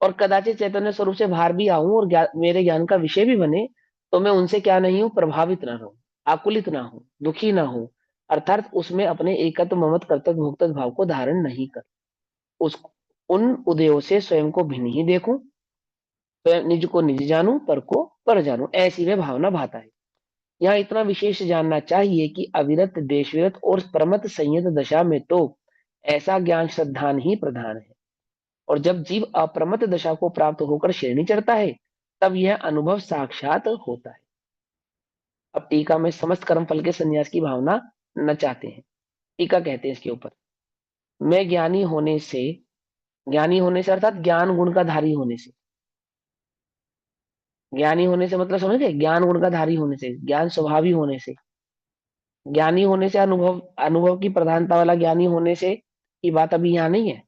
और कदाचित चैतन्य स्वरूप से बाहर भी आऊं और मेरे ज्ञान का विषय भी बने, तो मैं उनसे क्या नहीं हूं, प्रभावित ना रहूं, आकुलित ना हूं, दुखी ना हूं। अर्थात उसमें अपने एकत्व ममत्व कर्तव्य भोक्तव्य भाव को धारण नहीं कर, उस उन उदयों से स्वयं को भिन्न ही देखूं, स्वयं निज को निज जानूं, पर को पर जानूं, ऐसी में भावना भाता है। यहाँ इतना विशेष जानना चाहिए कि अविरत देशविरत और परमत संयत दशा में तो ऐसा ज्ञान श्रद्धान ही प्रधान है। और जब जीव अप्रमत दशा को प्राप्त होकर श्रेणी चढ़ता है, तब यह अनुभव साक्षात होता है। अब टीका में समस्त कर्म फल के संन्यास की भावना न चाहते हैं। टीका कहते हैं इसके ऊपर, मैं ज्ञानी होने से अर्थात ज्ञान गुण का धारी होने से, ज्ञानी होने से मतलब समझ गए, ज्ञान गुण का धारी होने से, ज्ञान स्वभावी होने से, ज्ञानी होने से, अनुभव अनुभव की प्रधानता वाला ज्ञानी होने से की बात अभी यहाँ नहीं है।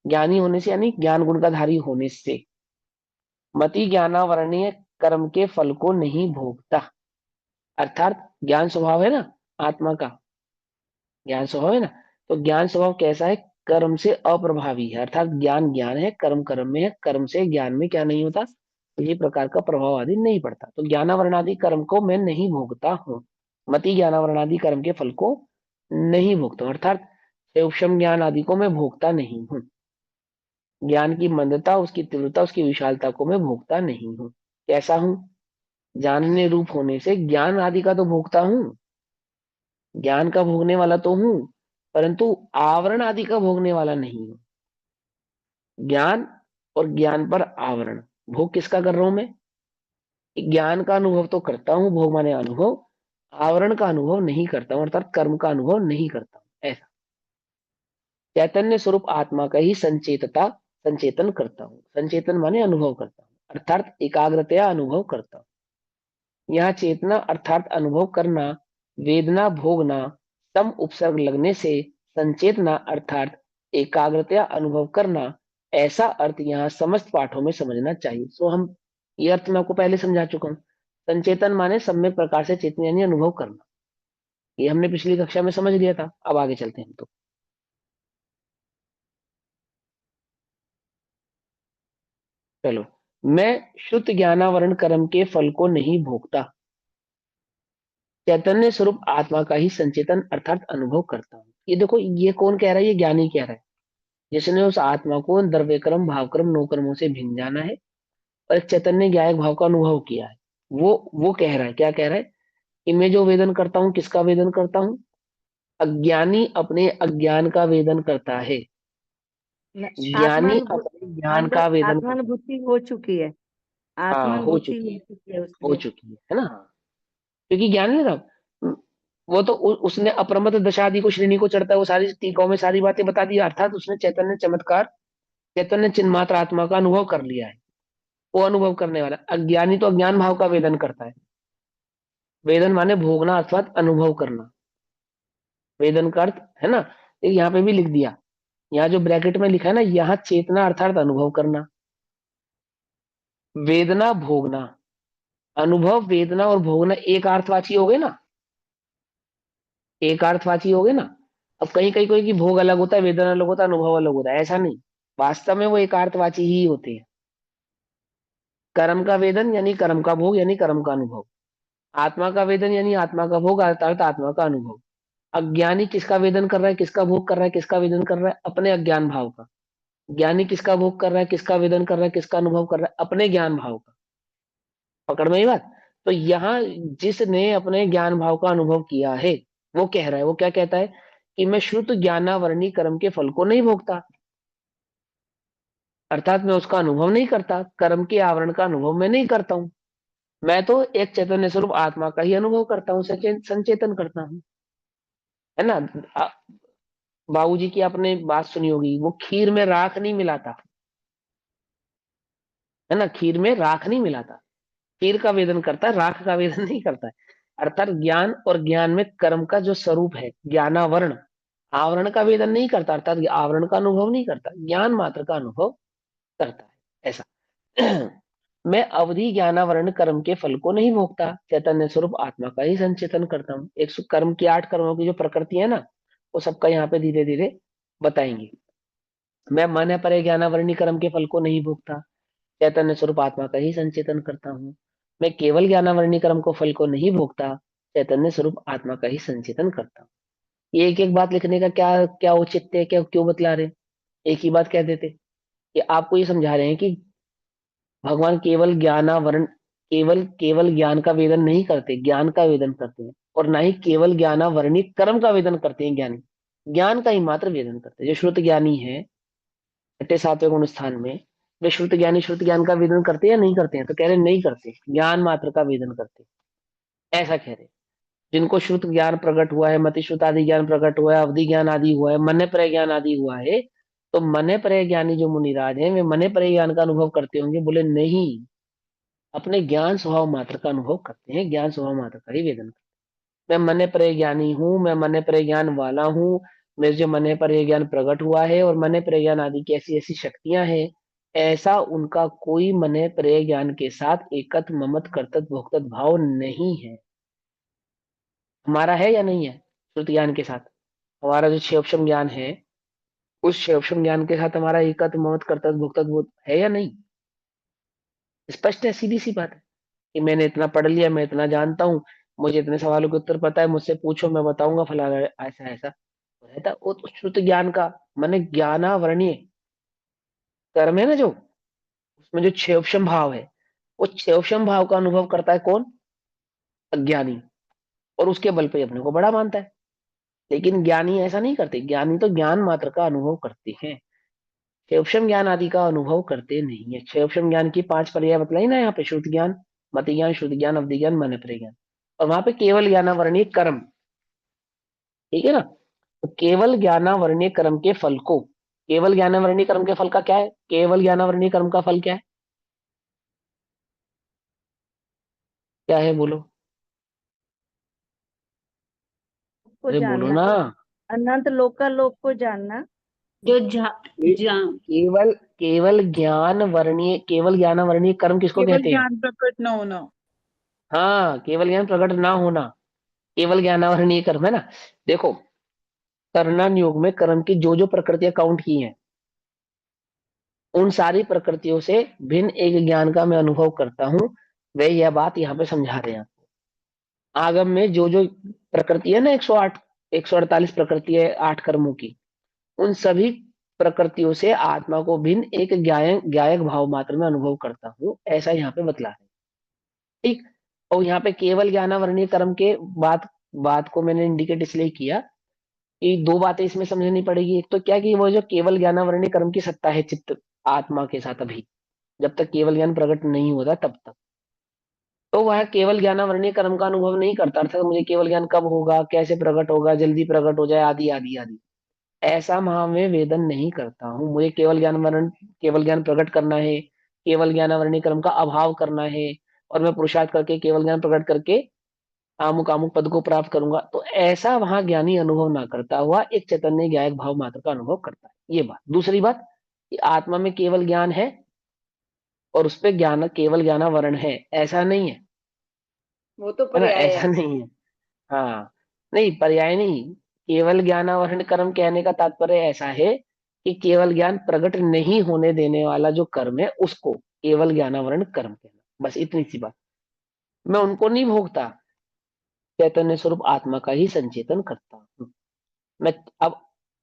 ज्ञानी होने से यानी ज्ञान गुण का धारी होने से मति ज्ञानावरणीय कर्म के फल को नहीं भोगता। अर्थात ज्ञान स्वभाव है ना, आत्मा का ज्ञान स्वभाव है ना, तो ज्ञान स्वभाव कैसा है, कर्म से अप्रभावी है। अर्थात ज्ञान ज्ञान है, कर्म कर्म में है, कर्म से ज्ञान में क्या नहीं होता, किसी प्रकार का प्रभाव आदि नहीं पड़ता। तो ज्ञानावरण आदि कर्म को मैं नहीं भोगता हूँ, मति ज्ञानावरण आदि कर्म के फल को नहीं भोगता हूँ। अर्थात सूक्ष्म ज्ञान आदि को मैं भोगता नहीं हूँ, ज्ञान की मंदता, उसकी तीव्रता, उसकी विशालता को मैं भोगता नहीं हूँ। कैसा हूँ, जानने रूप होने से ज्ञान आदि का तो भोगता हूँ, ज्ञान का भोगने वाला तो हूं, परंतु आवरण आदि का भोगने वाला नहीं हूं। ज्ञान और ज्ञान पर आवरण, भोग किसका कर रहा हूं मैं, ज्ञान का अनुभव तो करता हूं, भोग माने अनुभव, आवरण का अनुभव नहीं करता हूं, अर्थात कर्म का अनुभव नहीं करता हूं। ऐसा चैतन्य स्वरूप आत्मा का ही संचेतन करता हूं। संचेतन माने अनुभव करता हूं, अर्थात एकाग्रतया अनुभव करता हूं। यहाँ चेतना अर्थात अनुभव करना, वेदना भोगना, सम उपसर्ग लगने से संचेतना अर्थात एकाग्रतया अनुभव करना, ऐसा अर्थ यहाँ समस्त पाठों में समझना चाहिए। सो हम ये अर्थ मैं आपको पहले समझा चुका हूँ। संचेतन माने सम्यक प्रकार से चेतना यानी अनुभव करना, ये हमने पिछली कक्षा में समझ लिया था। अब आगे चलते हैं तो चलो, मैं शुद्ध ज्ञानावरण कर्म के फल को नहीं भोगता, चैतन्य स्वरूप आत्मा का ही संचेतन अर्थात अनुभव करता हूँ। ये देखो, ये कौन कह रहा है, ये ज्ञानी कह रहा है, जिसने उस आत्मा को द्रव्य कर्म भाव कर्म नौ कर्मों से भिन्न जाना है और एक चैतन्य ज्ञायक भाव का अनुभव किया है। वो कह रहा है, क्या कह रहा है, कि मैं जो वेदन करता हूँ, किसका वेदन करता हूँ, अज्ञानी अपने अज्ञान का वेदन करता है, ज्ञानी अपने ज्ञान का वेदन करता है। आत्मानुभूति हो चुकी है, हाँ, हो आत्मानुभूति चुकी हो है, चुकी है हो उसमें। चुकी है ना। हाँ, क्योंकि ज्ञान नहीं था, वो तो उसने अप्रमत दशादि को श्रेणी को चढ़ता है, वो सारी टीकाओं में सारी बातें बता दी। अर्थात उसने चैतन्य चमत्कार, चैतन्य चिन्मात्र आत्मा का अनुभव कर लिया है, वो अनुभव करने वाला। अज्ञानी तो अज्ञान भाव का वेदन करता है। वेदन माने भोगना अर्थात अनुभव करना, वेदन का अर्थ है ना। एक यहाँ पे भी लिख दिया, यहाँ जो ब्रैकेट में लिखा है ना, यहाँ चेतना अर्थात अनुभव करना, वेदना भोगना, अनुभव वेदना और भोगना एक अर्थवाची हो गए ना, एक अर्थवाची हो गए ना। अब कहीं कहीं कोई की भोग अलग होता है, वेदना अलग होता है, अनुभव अलग होता है, ऐसा नहीं, वास्तव में वो एक अर्थवाची ही होते हैं। कर्म का वेदन यानी कर्म का भोग यानी कर्म का अनुभव, आत्मा का वेदन यानी आत्मा का भोग अर्थात आत्मा का अनुभव। अज्ञानी किसका वेदन कर रहा है, किसका भोग कर रहा है, किसका वेदन कर रहा है, अपने अज्ञान भाव का। ज्ञानी किसका भोग कर रहा है, किसका वेदन कर रहा है, किसका अनुभव कर रहा है, अपने ज्ञान भाव का। पकड़ में ये बात। तो यहाँ जिसने अपने ज्ञान भाव का अनुभव किया है, वो कह रहा है, वो क्या कहता है, कि मैं शुद्ध ज्ञानावरणी कर्म के फल को नहीं भोगता, अर्थात मैं उसका अनुभव नहीं करता, कर्म के आवरण का अनुभव मैं नहीं करता हूँ। मैं तो एक चैतन्य स्वरूप आत्मा का ही अनुभव करता हूँ, संचेतन करता हूँ, है ना। बाबूजी की आपने बात सुनी होगी, वो खीर में राख नहीं मिलाता, है ना, खीर में राख नहीं मिलाता, खीर का वेदन करता है, राख का वेदन नहीं करता है। अर्थात ज्ञान और ज्ञान में कर्म का जो स्वरूप है, ज्ञानावरण, आवरण का वेदन नहीं करता, अर्थात आवरण का अनुभव नहीं करता, ज्ञान मात्र का अनुभव करता है, ऐसा। मैं अवधि ज्ञानावरण कर्म के फल को नहीं भोगता, चैतन्य स्वरूप आत्मा का ही संचेतन करता हूँ। कर्म की 8 कर्मों की जो प्रकृति है ना, वो सबका यहाँ पे धीरे धीरे बताएंगे। मैं मन पर ज्ञानावरणी कर्म के फल को नहीं भोगता, चैतन्य स्वरूप आत्मा का ही संचेतन करता हूँ। मैं केवल ज्ञानावरणी कर्म को फल को नहीं भोगता, चैतन्य स्वरूप आत्मा का ही संचेतन करता हूँ। ये एक एक बात लिखने का क्या क्या औचित्य है, क्या क्यों बतला रहे हैं? एक ही बात कह देते कि आपको ये समझा रहे हैं कि भगवान केवल ज्ञानावरण, केवल केवल ज्ञान का वेदन नहीं करते, ज्ञान का वेदन करते हैं। और ना ही केवल ज्ञानावरणी कर्म का वेदन करते हैं ज्ञानी, ज्ञान का ही मात्र वेदन करते हैं। जो श्रुत ज्ञानी है छठे सातवें गुण स्थान में, वे श्रुत ज्ञानी श्रुत ज्ञान का वेदन करते हैं या नहीं करते हैं? तो कह रहे हैं नहीं करते, ज्ञान मात्र का वेदन करते हैं, ऐसा कह रहे हैं। जिनको श्रुत ज्ञान प्रकट हुआ है, मति श्रुत आदि ज्ञान प्रकट हुआ है, अवधि ज्ञान आदि हुआ है, मन प्रय ज्ञान आदि हुआ है, तो मन प्रय ज्ञानी जो मुनिराज हैं वे मन प्रय ज्ञान का अनुभव करते होंगे? बोले नहीं, अपने ज्ञान स्वभाव मात्र का अनुभव करते हैं, ज्ञान स्वभाव मात्र का ही वेदन करते हैं। मैं मन प्रय ज्ञानी हूँ, मैं मन प्रय ज्ञान वाला हूँ, मेरे जो मन प्रय ज्ञान प्रकट हुआ है और मन प्रय ज्ञान आदि की ऐसी ऐसी शक्तियां हैं, ऐसा उनका कोई मन प्रय ज्ञान के साथ एकत ममत कर्तत भोक्तत भाव नहीं है। हमारा है या नहीं है? श्रुति ज्ञान के साथ हमारा जो क्षेपशम ज्ञान है, उस क्षेपशम ज्ञान के साथ हमारा एकत ममत कर्तत भोक्तत वो है या नहीं? स्पष्ट है, सीधी सी बात है कि मैंने इतना पढ़ लिया, मैं इतना जानता हूँ, मुझे इतने सवालों के उत्तर पता है, मुझसे पूछो मैं बताऊंगा फलाना ऐसा ऐसा। तो रहता वो तो श्रुत ज्ञान का माने ज्ञानावरणीय कर्म है ना, जो उसमें जो क्षेपशम भाव है, वो क्षेपशम भाव का अनुभव करता है कौन? अज्ञानी। और उसके बल पे अपने को बड़ा मानता है। लेकिन ज्ञानी ऐसा नहीं करते, ज्ञानी तो ज्ञान मात्र का अनुभव करते हैं, क्षेपशम ज्ञान आदि का अनुभव करते नहीं है। क्षेपशम ज्ञान की 5 पर्याय बतलाई ना यहाँ पे, श्रुत ज्ञान, मति ज्ञान, श्रुति ज्ञान, अवधि ज्ञान, मन ज्ञान। और वहां पे केवल ज्ञानावरणीय कर्म, ठीक है ना? तो केवल ज्ञानावरणीय कर्म के फल को, केवल ज्ञानावरणीय कर्म के फल का क्या है? केवल ज्ञानावरणीय कर्म का फल क्या है? क्या है बोलो? को अरे बोलो जानना, ना। अनंत लोकालोक को जानना। जो जा, के, जा केवल केवल ज्ञान वर्णीय, केवल ज्ञानावरणीय कर्म किसको केवल कहते हैं? ज्ञान प्रकट न होना। हाँ, केवल ज्ञान प्रकट ना होना, केवल ज्ञानावरणीय कर्म है ना। देखो, कर्णन योग में कर्म की जो प्रकृतियां काउंट की हैं, उन सारी प्रकृतियों से भिन्न एक ज्ञान का मैं अनुभव करता हूं। वे यह बात यहाँ पे समझा रहे हैं। आगम में जो प्रकृति है ना, 108 148 प्रकृति है 8 कर्मों की, उन सभी प्रकृतियों से आत्मा को भिन्न एक ज्ञायक ज्ञायक भाव मात्र में अनुभव करता हूँ, ऐसा यहाँ पे बतला रहे हैं। ठीक। और यहाँ पे केवल ज्ञानावरणीय कर्म के बात बात को मैंने इंडिकेट इसलिए किया कि दो बातें इसमें समझनी पड़ेगी। एक तो क्या कि वो जो केवल ज्ञानावरणीय कर्म की सत्ता है चित्त आत्मा के साथ, अभी जब तक केवल ज्ञान प्रकट नहीं होता तब तक तो वह केवल ज्ञानावरणीय कर्म का अनुभव नहीं करता। अर्थात मुझे केवल ज्ञान कब होगा, कैसे प्रकट होगा, जल्दी प्रकट हो जाए, आदि आदि आदि, ऐसा महा मैं वेदन नहीं करता हूँ। मुझे केवल ज्ञान वर्ण, केवल ज्ञान प्रकट करना है, केवल ज्ञानावरणीय कर्म का अभाव करना है, और मैं पुरुषार्थ करके केवल ज्ञान प्रकट करके आमुक आमुक पद को प्राप्त करूंगा, तो ऐसा वहां ज्ञानी अनुभव ना करता हुआ एक चैतन्य ज्ञायक भाव मात्र का अनुभव करता है। ये बात। दूसरी बात कि आत्मा में केवल ज्ञान है और उस पे ज्ञान केवल ज्ञानावरण है, ऐसा नहीं है, वो तो है ना? पर्याय है। ऐसा नहीं है। हाँ, नहीं पर्याय नहीं, केवल ज्ञानावरण कर्म कहने का तात्पर्य ऐसा है कि केवल ज्ञान प्रकट नहीं होने देने वाला जो कर्म है उसको केवल ज्ञानावरण कर्म कहना, बस इतनी सी बात। मैं उनको नहीं भोगता, चैतन्य स्वरूप आत्मा का ही संचेतन करता हूँ मैं। अब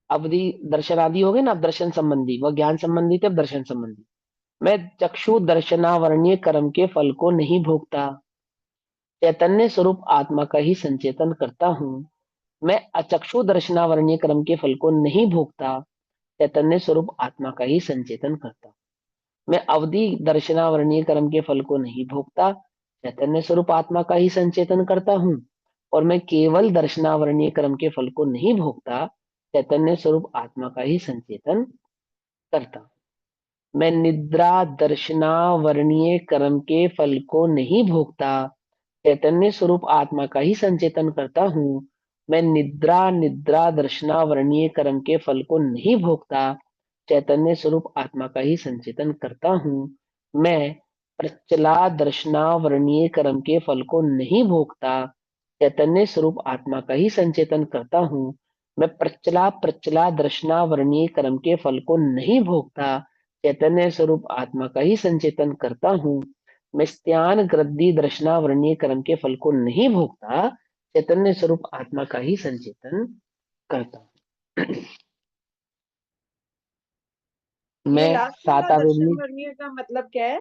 अवधि दर्शन आदि हो गए ना, अब दर्शन संबंधी, वह ज्ञान संबंधी थे, अब दर्शन संबंधी। मैं चक्षु दर्शनावरणीय कर्म के फल को नहीं भोगता, चैतन्य स्वरूप आत्मा का ही संचेतन करता हूँ। मैं अचक्षु दर्शनावरणीय कर्म के फल को नहीं भोगता, चैतन्य स्वरूप आत्मा का ही संचेतन करता हूँ। मैं अवधि दर्शनावरणीय कर्म के फल को नहीं भोगता, चैतन्य स्वरूप आत्मा का ही संचेतन करता हूँ। और मैं केवल दर्शनावरणीय कर्म के फल को नहीं भोगता, चैतन्य स्वरूप आत्मा का ही संचेतन करता हूँ। मैं निद्रा दर्शनावरणीय कर्म के फल को नहीं भोगता, चैतन्य स्वरूप आत्मा का ही संचेतन करता हूँ। मैं निद्रा निद्रा दर्शनावरणीय कर्म के फल को नहीं भोगता, चैतन्य स्वरूप आत्मा का ही संचेतन करता हूँ। मैं प्रचला दर्शनावरणीय कर्म के फल को नहीं भोगता, चैतन्य स्वरूप आत्मा का ही संचेतन करता हूँ। मैं प्रचला प्रचला दर्शनावरणीय कर्म के फल को नहीं भोगता, चैतन्य स्वरूप आत्मा का ही संचेतन करता हूँ। मैं स्त्यान ग्रद्दि दर्शनावरणीय कर्म के फल को नहीं भोगता, चैतन्य स्वरूप आत्मा का ही संचेतन करता हूँ। ये मैं लास्ट वाला दर्शन सातावेदी वर्णीय का मतलब क्या है?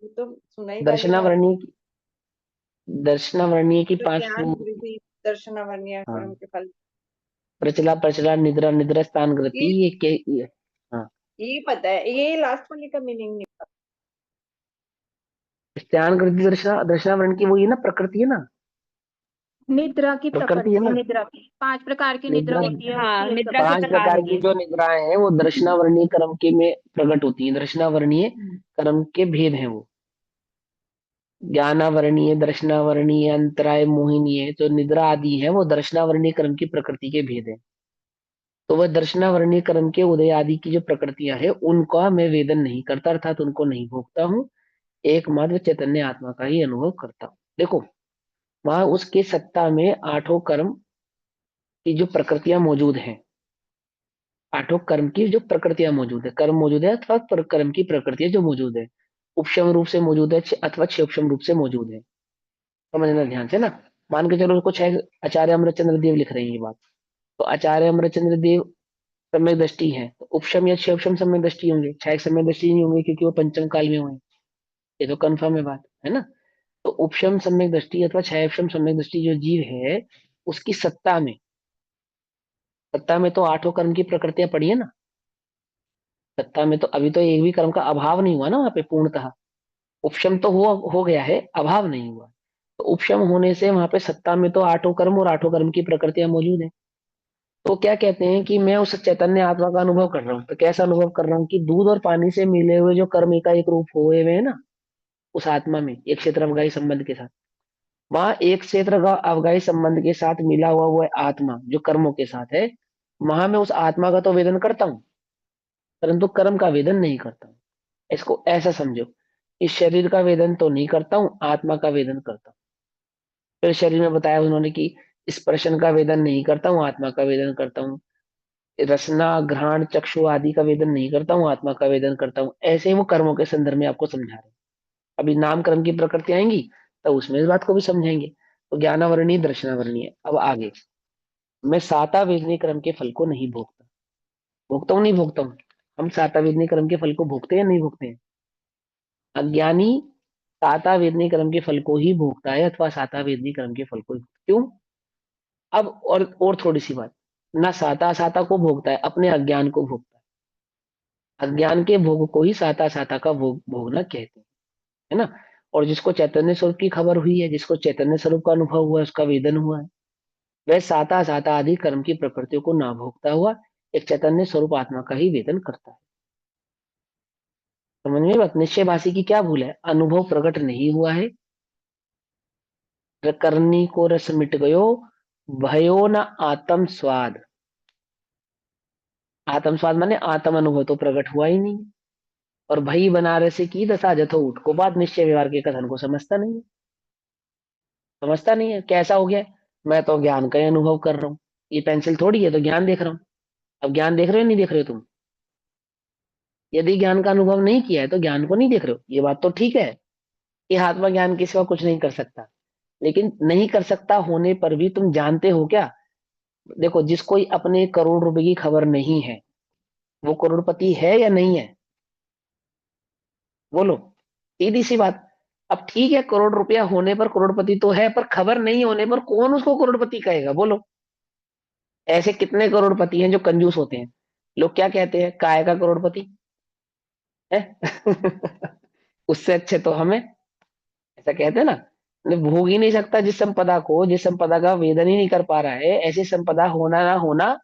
वो तो सुना ही पहले था। दर्शनावरणीय दर्शनावरणीय की पांच प्रत्यान वृद्धि दर्शनावरणीय कर्म हाँ, के फल। प्रचला प्रचला निद्रा निद्रा स्थान ये गति ये हाँ। ये पता है, ये लास्ट वाले का मीनिंग नहीं पता। स्थान गति दर्शनावरण की वो ये ना प्रकृति है ना, निद्रा की प्रकृति है प्रकृति, ना। निद्रा की 5 प्रकार की निद्रा निद्रा होती है, हाँ, उसकी एक निद्रा के पांच प्रकृति प्रकार प्रकार है। की होते जो निद्राएं हैं वो दर्शनावरणीय कर्म के में प्रकट होती हैं। दर्शनावरणीय कर्म के भेद हैं वो। ज्ञानावरणीय दर्शनावरणीय अंतराय मोहिनीय जो निद्रा आदि है वो दर्शनावरणीय कर्म की प्रकृति के भेद है। तो वह दर्शनावरणीय कर्म के उदय आदि की जो प्रकृतियां हैं उनका मैं वेदन नहीं करता, अर्थात उनको नहीं भोगता हूँ। एकमात्र चैतन्य आत्मा का ही अनुभव करता हूँ। देखो, वहां उसके सत्ता में आठों कर्म की जो प्रकृतियां मौजूद हैं, आठों कर्म की जो प्रकृतियां मौजूद है, कर्म मौजूद है अथवा कर्म की प्रकृतियां जो मौजूद है, उपशम रूप से मौजूद है अथवा क्षयोपशम रूप से मौजूद है। समझना ध्यान से ना। मान के चलो कुछ है, आचार्य अमृतचंद्र देव लिख रहे हैं ये बात, तो आचार्य अमृतचंद्र देव सम्यक दृष्टि है, तो उपशम या क्षयोपशम सम्यक दृष्टि होंगे, छायक सम्यक दृष्टि नहीं होंगे क्योंकि वो पंचम काल में हुए हैं। ये तो कंफर्म है बात, है ना। तो उपशम सम्यक दृष्टि अथवा छायाक्षम सम्यक दृष्टि जो जीव है उसकी सत्ता में तो आठों कर्म की प्रकृतियां पड़ी है ना। सत्ता में तो अभी तो एक भी कर्म का अभाव नहीं हुआ ना वहां पे पूर्णतः। उपशम तो हो गया है, अभाव नहीं हुआ। तो उपशम होने से वहां पे सत्ता में तो आठों कर्म और आठों कर्म की प्रकृतियां मौजूद है। तो क्या कहते हैं कि मैं उस चैतन्य आत्मा का अनुभव कर रहा हूँ। तो कैसा अनुभव कर रहा हूँ कि दूध और पानी से मिले हुए जो कर्म का एक रूप हुए हुए है ना, उस आत्मा में एक क्षेत्र अवगाही संबंध के साथ, वहां एक क्षेत्र का अवगाही संबंध के साथ मिला हुआ वो आत्मा जो कर्मों के साथ है, वहां मैं उस आत्मा का तो वेदन करता हूँ परंतु कर्म का वेदन नहीं करता हूँ। इसको ऐसा समझो, इस शरीर का वेदन तो नहीं करता हूँ, आत्मा का वेदन करता हूँ। फिर शरीर में बताया उन्होंने कि स्पर्शन का वेदन नहीं करता हूँ, आत्मा का वेदन करता हूँ। रसना घ्राण चक्षु आदि का वेदन नहीं करता हूँ, आत्मा का वेदन करता हूँ। ऐसे ही वो कर्मों के संदर्भ में आपको समझा रहे हैं। अभी नाम कर्म की प्रकृति आएंगी तो उसमें इस बात को भी समझेंगे। तो ज्ञानावरणीय दर्शनावरणीय। अब आगे, मैं साता वेदनीय कर्म के फल को नहीं भोगता। भोगता हूँ नहीं भोगता हूँ? हम साता वेदनीय कर्म के फल को भोगते हैं नहीं भोगते हैं? अज्ञानी साता वेदनीय कर्म के फल को ही भोगता है अथवा साता वेदनीय कर्म के फल को ही। क्यों? अब और थोड़ी सी बात, ना साता साता को भोगता है, अपने अज्ञान को भोगता है। अज्ञान के भोग को ही साता साता का भोगना कहते हैं, है ना। और जिसको चैतन्य स्वरूप की खबर हुई है, जिसको चैतन्य स्वरूप का अनुभव हुआ है, उसका वेदन हुआ है, वह साता साता आदि कर्म की प्रकृतियों को ना भोगता हुआ एक चैतन्य स्वरूप आत्मा का ही वेदन करता है। समझ में बात? निश्चय भाषी की क्या भूल है? अनुभव प्रकट नहीं हुआ है, करनी को रस मिट गयो, भयो न आत्म स्वाद। आत्म स्वाद माने आत्म अनुभव तो प्रकट हुआ ही नहीं। और भई बनारसी की दशा जथो उठ को बात निश्चय व्यवहार के कथन को समझता नहीं है। समझता नहीं है कैसा हो गया? मैं तो ज्ञान का ही अनुभव कर रहा हूँ, ये पेंसिल थोड़ी है तो ज्ञान देख रहा हूँ। अब ज्ञान देख रहे हो नहीं देख रहे हो तुम? यदि ज्ञान का अनुभव नहीं किया है तो ज्ञान को नहीं देख रहे हो, ये बात तो ठीक है कि आत्मा ज्ञान के सिवा कुछ नहीं कर सकता। लेकिन नहीं कर सकता होने पर भी तुम जानते हो क्या? देखो, जिसको अपने करोड़ रुपए की खबर नहीं है वो करोड़पति है या नहीं है? बोलो, सीधी सी बात। अब ठीक है, करोड़ रुपया होने पर करोड़पति तो है, पर खबर नहीं होने पर कौन उसको करोड़पति कहेगा? बोलो। ऐसे कितने करोड़पति हैं जो कंजूस होते हैं? लोग क्या कहते हैं, काय का करोड़पति है। उससे अच्छे तो हमें, ऐसा कहते हैं ना। भोग ही नहीं सकता जिस संपदा को, जिस संपदा का वेदन ही नहीं कर पा रहा है, ऐसी संपदा होना ना होना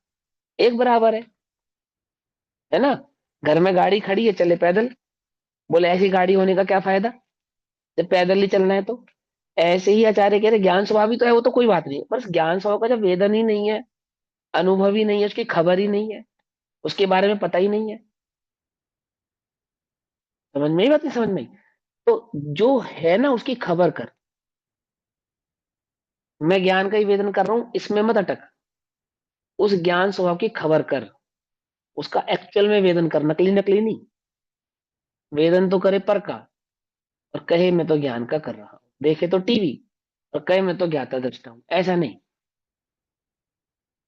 एक बराबर है ना। घर में गाड़ी खड़ी है, चले पैदल, बोले ऐसी गाड़ी होने का क्या फायदा जब पैदल ही चलना है तो। ऐसे ही आचार्य कह रहे ज्ञान स्वभाव ही तो है, वो तो कोई बात नहीं है, बस ज्ञान स्वभाव का जब वेदन ही नहीं है, अनुभव ही नहीं है, उसकी खबर ही नहीं है, उसके बारे में पता ही नहीं है। समझ में ही बात नहीं समझ में आई? तो जो है ना उसकी खबर कर। मैं ज्ञान का ही वेदन कर रहा हूं, इसमें मत अटक। उस ज्ञान स्वभाव की खबर कर, उसका एक्चुअल में वेदन कर, नकली नकली नहीं। वेदन तो करे पर का, और कहे मैं तो ज्ञान का कर रहा हूं, देखे तो टीवी और कहे मैं तो ज्ञाता दृष्टा हूं। ऐसा नहीं,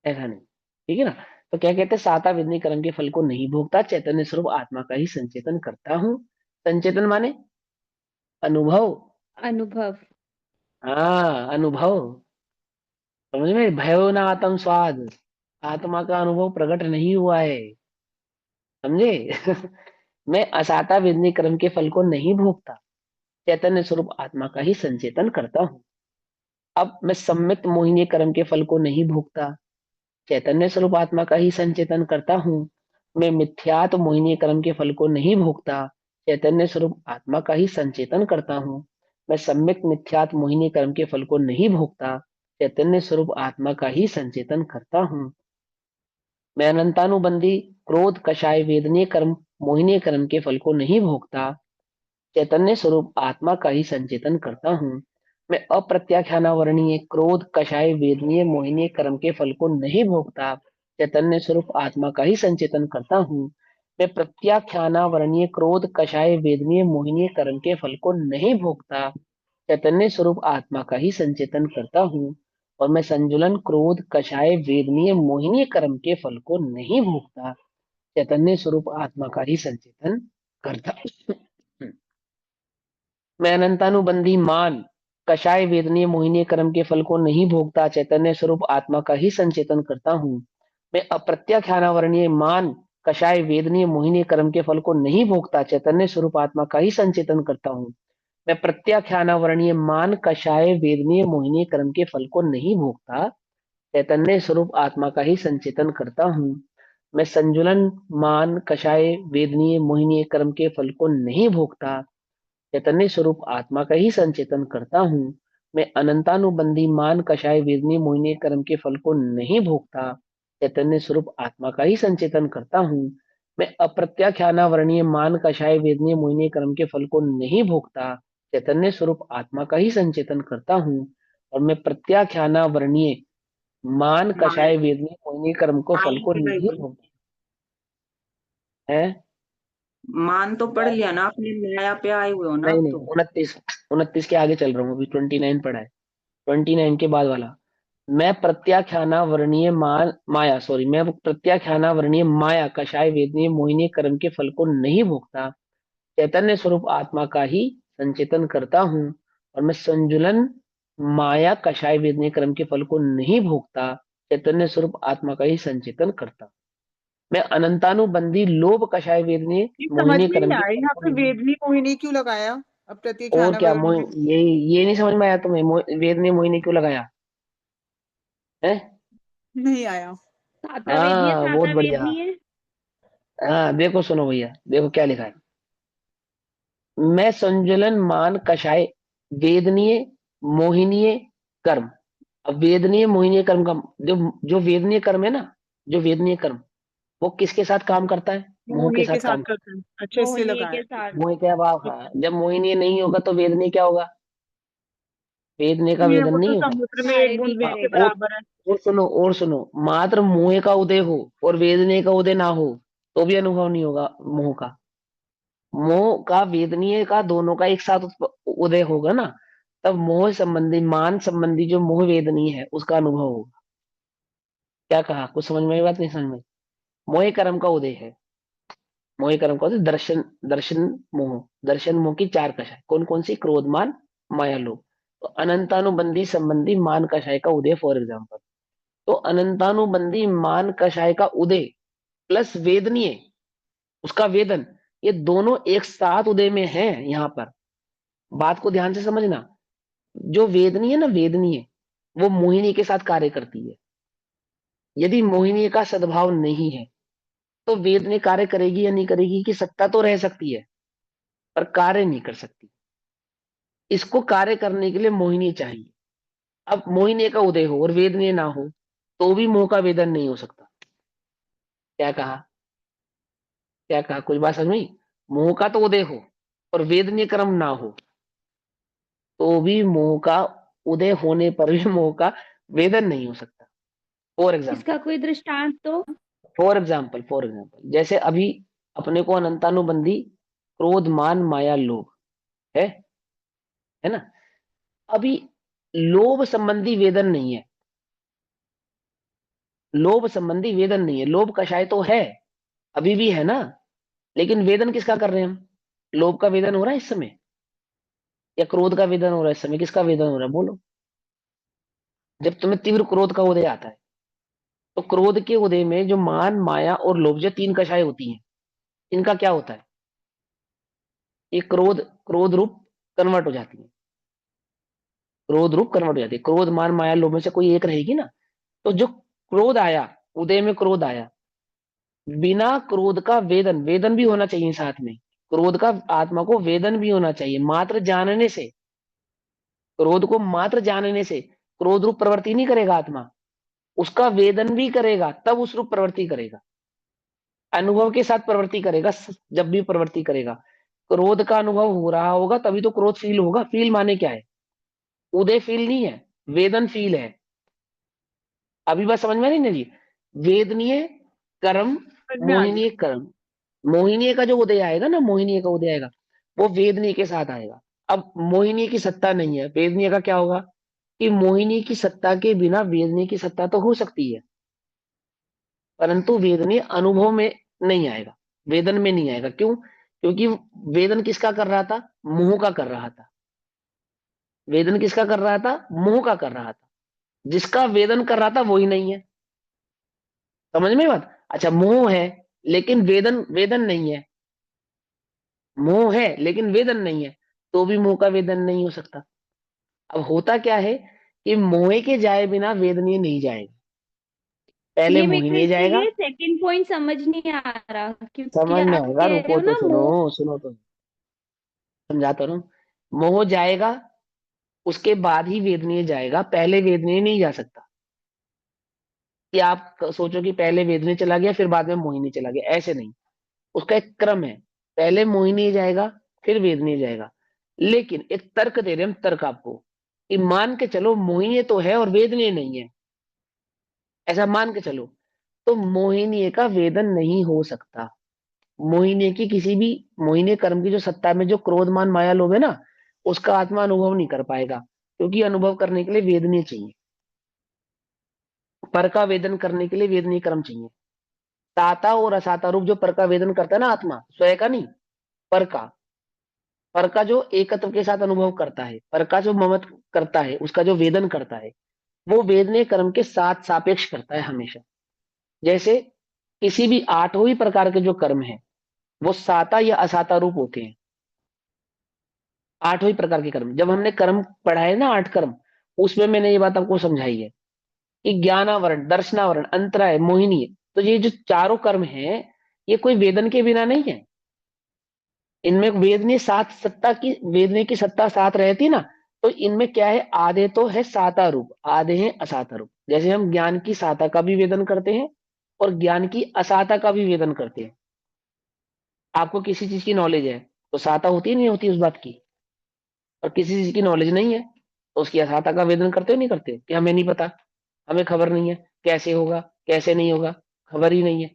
ऐसा नहीं। ठीक है ना। तो क्या कहते हैं, साता विधि कर्म के फल को नहीं भोगता, चैतन्य स्वरूप आत्मा का ही संचेतन करता हूं। संचेतन माने अनुभव। अनुभव। हाँ, अनुभव। समझ में, भयो ना आत्म स्वाद, आत्मा का अनुभव प्रकट नहीं हुआ है। समझे? मैं असाता विधि कर्म के फल को नहीं भोगता, चैतन्य स्वरूप आत्मा का ही संचेतन करता हूँ। अब मैं सम्मित मोहिनी कर्म के फल को नहीं भोगता, चैतन्य स्वरूप आत्मा का ही संचेतन करता हूँ। मैं मिथ्यात मोहिनी कर्म के फल को नहीं भोगता, चैतन्य स्वरूप आत्मा का ही संचेतन करता हूँ। मैं सम्यक मिथ्यात मोहिनी कर्म के फल को नहीं भोगता, चैतन्य स्वरूप आत्मा का ही संचेतन करता हूँ। मैं अनंतानुबंधी क्रोध कषाय वेदनीय कर्म मोहिनी कर्म के फल को नहीं भोगता, चैतन्य स्वरूप आत्मा का ही संचेतन करता हूँ। मैं अप्रत्याख्यानावरणीय क्रोध कषाय वेदनीय मोहिनी कर्म के फल को नहीं भोगता, चैतन्य स्वरूप आत्मा का ही संचेतन करता हूँ। मैं प्रत्याख्यानावरणीय क्रोध कषाय वेदनीय मोहिनी कर्म के फल को नहीं भोगता, चैतन्य स्वरूप आत्मा का ही संचेतन करता हूँ। और मैं संजुलन क्रोध कषाय वेदनीय मोहिनी कर्म के फल को नहीं भोगता, चैतन्य स्वरूप आत्मा का ही संचेतन करता हूँ। मैं अनंतानुबंधी मान कषाय वेदनीय मोहिनी कर्म के फल को नहीं भोगता, चैतन्य स्वरूप आत्मा का ही संचेतन करता हूँ। मैं अप्रत्याख्यानावरणीय मान कषाय वेदनीय मोहिनी कर्म के फल को नहीं भोगता, चैतन्य स्वरूप आत्मा का ही संचेतन करता हूँ। मैं प्रत्याख्यानावरणीय मान कषाय वेदनीय मोहिनी कर्म के फल को नहीं भोगता, चैतन्य स्वरूप आत्मा का ही संचेतन करता हूँ। मैं संजुलन मान कषाय वेदनीय मोहिनी कर्म के फल को नहीं भोगता, चैतन्य स्वरूप आत्मा का ही संचेतन करता हूँ। मैं अनंतानुबंधी मान कषाय वेदनी मोहिनी कर्म के फल को नहीं भोगता, चैतन्य स्वरूप आत्मा का ही संचेतन करता हूँ। मैं अप्रत्याख्यानावरणीय मान कषाय वेदनी मोहिनी कर्म के फल को नहीं भोगता, चैतन्य स्वरूप आत्मा का ही संचेतन करता हूँ। और मैं प्रत्याख्यानावरणीय मान माया कषाय वेदनी मोहिनी कर्म को फल माया को के नहीं गई। भोगता है। मान तो पढ़ लिया ना आपने, माया पे आए हुए हो ना नहीं आप नहीं, तो। 29 के आगे चल रहा हूँ, अभी 29 पढ़ा है। 29 के बाद वाला, मैं प्रत्याख्याना वर्णीय माया, सॉरी, मैं प्रत्याख्याना वर्णीय माया कषाय वेदनीय मोहिनी कर्म के फल को नहीं भोगता, चैतन्य स्वरूप आत्मा का ही संचेतन करता हूँ। और मैं संजुलन माया कषाय वेदनीय कर्म के फल को नहीं भोगता, चैतन्य स्वरूप आत्मा का ही संचेतन करता हूँ। मैं अनंतानुबंधी लोभ कषाय वेदनीय ये समझ मोहिनी में नहीं कर्म आ के रहा है, फल यहाँ को पे नहीं। वेदनी मोहिनी क्यों लगाया? अब और प्रतीक्षाना क्या वर्ण ये नहीं समझ में आया तुम्हें, वेदनीय मोहिनी क्यों लगाया है? नहीं आया। सातवेदीय हाँ, बहुत बढ़िया। सातवेदनीय। हाँ देखो, सुनो भैया, देखो क्या लिखा है। मैं संजुलन मान कषाय वेदनीय मोहिनीय कर्म। अब वेदनीय मोहिनीय कर्म का जो जो वेदनीय कर्म है ना, जो वेदनीय कर्म, वो किसके साथ काम करता है? मोह के मोहिनी के साथ साथ काम करता करते हैं, अच्छे से मोहिनी लगाया। के साथ। है। मोह क्या भाव, हाँ, जब मोहिनीय नहीं होगा तो वेदनीय क्या होगा? वेदनीय का ये वेदन वो तो नहीं होगा। समुद्र में एक कार्य बूंद नहीं विष हाँ, के करेगा। बराबर है। और सुनो, मात्र मोह का उदय हो और वेदनीय का उदय ना हो तो भी अनुभव नहीं होगा मोह का। मोह का वेदनीय का दोनों का एक साथ उदय होगा ना, तब मोह संबंधी मान संबंधी जो मोह वेदनीय है उसका अनुभव होगा। क्या कहा, कुछ समझ में आई बात, नहीं समझ में? मोह कर्म का उदय है, मोह कर्म का उदय दर्शन, दर्शन मोह, दर्शन मोह की चार कषाय कौन कौन सी? क्रोध मान माया लोभ। तो अनंतानुबंधी संबंधी मान कषाय का उदय, फॉर एग्जाम्पल। तो अनंतानुबंधी मान कषाय का उदय प्लस वेदनीय, उसका वेदन, ये दोनों एक साथ उदय में है यहाँ पर। बात को ध्यान से समझना। जो वेदनीय है ना, वेदनीय, वो मोहिनी के साथ कार्य करती है। यदि मोहिनी का सद्भाव नहीं है तो वेदनीय कार्य करेगी या नहीं करेगी की सत्ता तो रह सकती है, पर कार्य नहीं कर सकती। इसको कार्य करने के लिए मोहिनी चाहिए। अब मोहिनी का उदय हो और वेदनीय ना हो तो भी मोह का वेदन नहीं हो सकता। क्या कहा, क्या कहा, कुछ बात समझ में आई? मोह का तो उदय हो और वेदनीय कर्म ना हो, तो भी मोह का उदय होने पर भी मोह का वेदन नहीं हो सकता। फॉर एग्जाम्पल, इसका कोई दृष्टांत तो? फॉर एग्जाम्पल जैसे अभी अपने को अनंतानुबंधी क्रोध, मान, माया, लोभ है ना। अभी लोभ संबंधी वेदन नहीं है, लोभ संबंधी वेदन नहीं है। लोभ कषाय तो है, अभी भी है ना, लेकिन वेदन किसका कर रहे हैं हम? लोभ का वेदन हो रहा है इस समय, या क्रोध का वेदन हो रहा है इस समय? किसका वेदन हो रहा है बोलो? जब तुम्हें तीव्र क्रोध का उदय आता है, तो क्रोध के उदय में जो मान, माया और लोभ, जो तीन कषाय होती हैं, इनका क्या होता है? ये क्रोध क्रोध रूप कन्वर्ट हो जाती है, क्रोध रूप कन्वर्ट हो जाती है। क्रोध, मान, माया, लोभ में से कोई एक रहेगी ना। तो जो क्रोध आया, उदय में क्रोध आया, बिना क्रोध का वेदन, वेदन भी होना चाहिए साथ में, क्रोध का आत्मा को वेदन भी होना चाहिए। मात्र जानने से, क्रोध को मात्र जानने से क्रोध रूप प्रवृत्ति नहीं करेगा आत्मा, उसका वेदन भी करेगा, तब उस रूप प्रवृत्ति करेगा। अनुभव के साथ प्रवृत्ति करेगा। जब भी प्रवृत्ति करेगा, क्रोध का अनुभव हो रहा होगा तभी तो क्रोध फील होगा। फील माने क्या है? उदय फील नहीं है, वेदन फील है। अभी बात समझ में नहीं ना जी? वेदनीय कर्म, समझ में आ गया। मोहिनीय कर्म। मोहिनीय का जो उदय आएगा ना, मोहिनीय का उदय आएगा, वो वेदनीय के साथ आएगा। अब मोहिनी की सत्ता नहीं है, वेदनीय का क्या होगा कि मोहिनी की सत्ता के बिना वेदनीय की सत्ता तो हो सकती है, परंतु वेदनीय अनुभव में नहीं आएगा, वेदन में नहीं आएगा। क्यों? क्योंकि वेदन किसका कर रहा था? मोह का कर रहा था। वेदन किसका कर रहा था? मोह का कर रहा था। जिसका वेदन कर रहा था वही नहीं है। समझ में बात? अच्छा, मोह है लेकिन वेदन वेदन नहीं है, मोह है लेकिन वेदन नहीं है, तो भी मोह का वेदन नहीं हो सकता। अब होता क्या है कि मोह के जाए बिना वेदनीय नहीं जाएगा, पहले ये मेरे को मोहिनीय इसका जाएगा। ये सेकंड पॉइंट समझ नहीं आ रहा, क्योंकि समझ में आप आएगा, कह रहे रुको हो तो ना सुनो, मोह। सुनो तो, समझाता हूँ। मोह जाएगा, उसके बाद ही वेदनीय जाएगा, पहले वेदनीय नहीं जा सकता। कि आप सोचो कि पहले वेदनीय चला गया फिर बाद में मोहिनी चला गया, ऐसे नहीं। उसका एक क्रम है, पहले मोहिनी जाएगा फिर वेदनीय जाएगा। लेकिन एक तर्क दे रहे हम, तर्क आपको, कि मान के चलो मोहिनी तो है और वेदनीय नहीं है, ऐसा मान के चलो, तो मोहिनी का वेदन नहीं हो सकता। मोहिनी की किसी भी, मोहिनी कर्म की जो सत्ता में जो क्रोध, मान, माया, लोभ है ना, उसका आत्मा अनुभव नहीं कर पाएगा, क्योंकि अनुभव करने के लिए वेदनीय चाहिए। पर का वेदन करने के लिए वेदनीय कर्म चाहिए। ताता और असाता रूप जो पर का वेदन करता है ना आत्मा, स्वयं का नहीं, पर का, पर का जो एकत्व के साथ अनुभव करता है, पर का जो ममत करता है, उसका जो वेदन करता है, वो वेदनीय कर्म के साथ सापेक्ष करता है हमेशा। जैसे किसी भी आठों ही प्रकार के जो कर्म है, वो साता या असाता रूप होते हैं। आठों ही प्रकार के कर्म, जब हमने कर्म पढ़ाए ना, 8 कर्म, उसमें मैंने ये बात आपको समझाई है कि ज्ञानावरण, दर्शनावरण, अंतराय, मोहिनी, तो ये जो चारों कर्म हैं, ये कोई वेदन के बिना नहीं है। इनमें वेदनीय सात सत्ता की, वेदनीय की सत्ता साथ रहती ना, तो इनमें क्या है, आधे तो है साता रूप, आधे हैं असाता रूप। जैसे हम ज्ञान की साता का भी वेदन करते हैं और ज्ञान की असाता का भी वेदन करते हैं। आपको किसी चीज की नॉलेज है तो साता होती नहीं होती उस बात की, और किसी चीज की नॉलेज नहीं है तो उसकी असाता का वेदन करते हो नहीं करते कि हमें नहीं पता, हमें खबर नहीं है, कैसे होगा कैसे नहीं होगा, खबर ही नहीं है।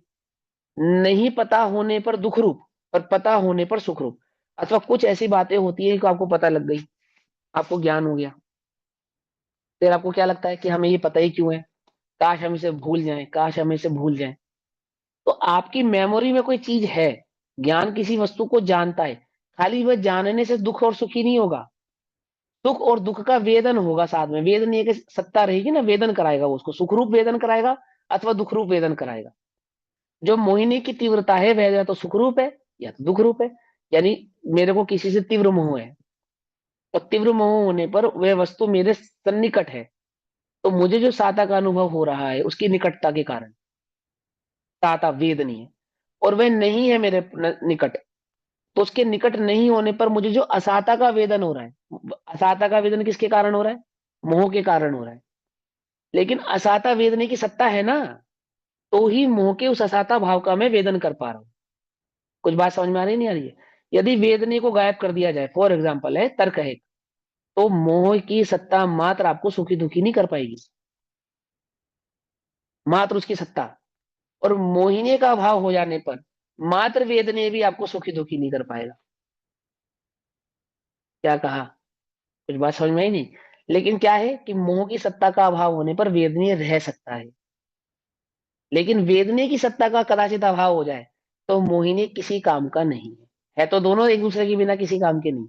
नहीं पता होने पर दुख रूप, और पता होने पर सुख रूप। अथवा कुछ ऐसी बातें होती है कि आपको पता लग गई, आपको ज्ञान हो गया, फिर आपको क्या लगता है कि हमें ये पता ही क्यों है, काश हम इसे भूल जाएं, काश हम इसे भूल जाएं। तो आपकी मेमोरी में कोई चीज है, ज्ञान किसी वस्तु को जानता है, खाली वह जानने से दुख और सुख ही नहीं होगा, सुख और दुख का वेदन होगा साथ में। वेदन ये कि सत्ता रहेगी ना, वेदन कराएगा वो, उसको सुख रूप वेदन कराएगा अथवा दुख रूप वेदन कराएगा। जो मोहिनी की तीव्रता है वह या तो सुख रूप है या तो दुख रूप है। यानी मेरे को किसी से तीव्र मोह है, और तीव्र मोह होने पर वह वस्तु मेरे सन्निकट है, तो मुझे जो साता का अनुभव हो रहा है उसकी निकटता के कारण साता वेदनीय है, और वह नहीं है मेरे निकट, तो उसके निकट नहीं होने पर मुझे जो असाता का वेदन हो रहा है, असाता का वेदन किसके कारण हो रहा है? मोह के कारण हो रहा है। लेकिन असाता वेदने की सत्ता है ना, तो ही मोह के उस असाता भाव का मैं वेदन कर पा रहा हूं। कुछ बात समझ में आ रही नहीं आ रही है? यदि वेदनी को गायब कर दिया जाए, फॉर एग्जाम्पल है तर्क है, तो मोह की सत्ता मात्र आपको सुखी दुखी नहीं कर पाएगी, मात्र उसकी सत्ता। और मोहिनी का अभाव हो जाने पर मात्र वेदनी भी आपको सुखी दुखी नहीं कर पाएगा। क्या कहा? कुछ बात समझ में आई नहीं? लेकिन क्या है कि मोह की सत्ता का अभाव होने पर वेदनीय रह सकता है, लेकिन वेदनीय की सत्ता का कदाचित अभाव हो जाए तो मोहिनी किसी काम का नहीं है तो दोनों एक दूसरे के बिना किसी काम के नहीं।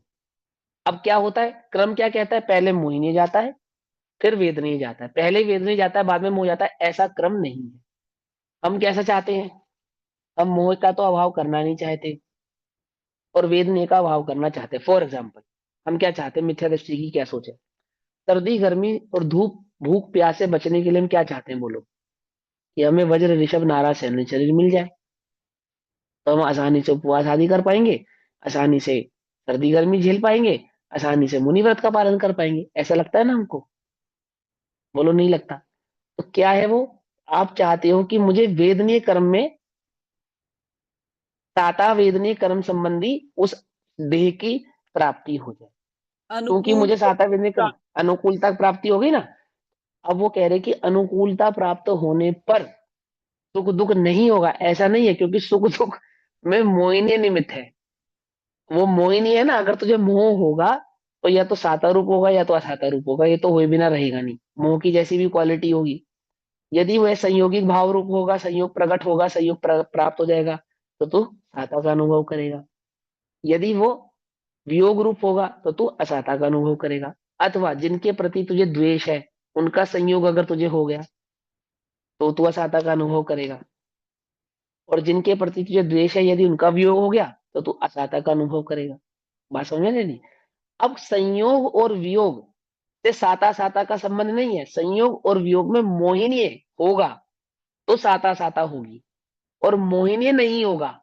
अब क्या होता है, क्रम क्या कहता है, पहले मोहिनी जाता है फिर वेदनीय जाता है, पहले वेदनीय जाता है बाद में मोह जाता है, ऐसा क्रम नहीं है। हम कैसा चाहते हैं, हम मोह का तो अभाव करना नहीं चाहते और वेदनीय का अभाव करना चाहते हैं। फॉर एग्जाम्पल हम क्या चाहते हैं, मिथ्या दृष्टि की क्या सोचे, सर्दी गर्मी और धूप भूख प्यास से बचने के लिए हम क्या चाहते हैं, बोलो, कि हमें वज्र ऋषभ नारा सैन्य शरीर मिल जाए, तो हम आसानी से उपवास आदि कर पाएंगे, आसानी से सर्दी गर्मी झेल पाएंगे, आसानी से मुनि व्रत का पालन कर पाएंगे। ऐसा लगता है ना हमको? बोलो, नहीं लगता? तो क्या है वो, आप चाहते हो कि मुझे वेदनीय कर्म में ताता वेदनीय कर्म संबंधी उस देह की प्राप्ति हो जाए, क्योंकि अनुकूल मुझे साता वेदनीय कर्म का- अनुकूलता प्राप्ति होगी ना। अब वो कह रहे कि अनुकूलता प्राप्त होने पर सुख दुख नहीं होगा, ऐसा नहीं है, क्योंकि सुख दुख में मोहिनी निमित्त है। वो मोहिनी है ना, अगर तुझे मोह होगा तो या तो साता रूप होगा या तो असाता रूप होगा, ये तो हुए बिना रहेगा नहीं। मोह की जैसी भी क्वालिटी होगी, यदि वह संयोगिक भाव रूप होगा, संयोग प्रकट होगा, संयोग प्राप्त हो जाएगा, तो तू साता का अनुभव करेगा। यदि वो वियोग रूप होगा तो तू असाता का अनुभव करेगा। अथवा जिनके प्रति तुझे द्वेष है, उनका संयोग अगर तुझे हो गया तो तू असाता का अनुभव करेगा। और जिनके प्रति तुझे द्वेष है, यदि उनका वियोग हो गया तो तू असाता का अनुभव करेगा। बात समझ में नहीं? अब संयोग और वियोग से साता साता का संबंध नहीं है, संयोग और वियोग में मोहिनी होगा तो साता साता होगी, और मोहिनी नहीं होगा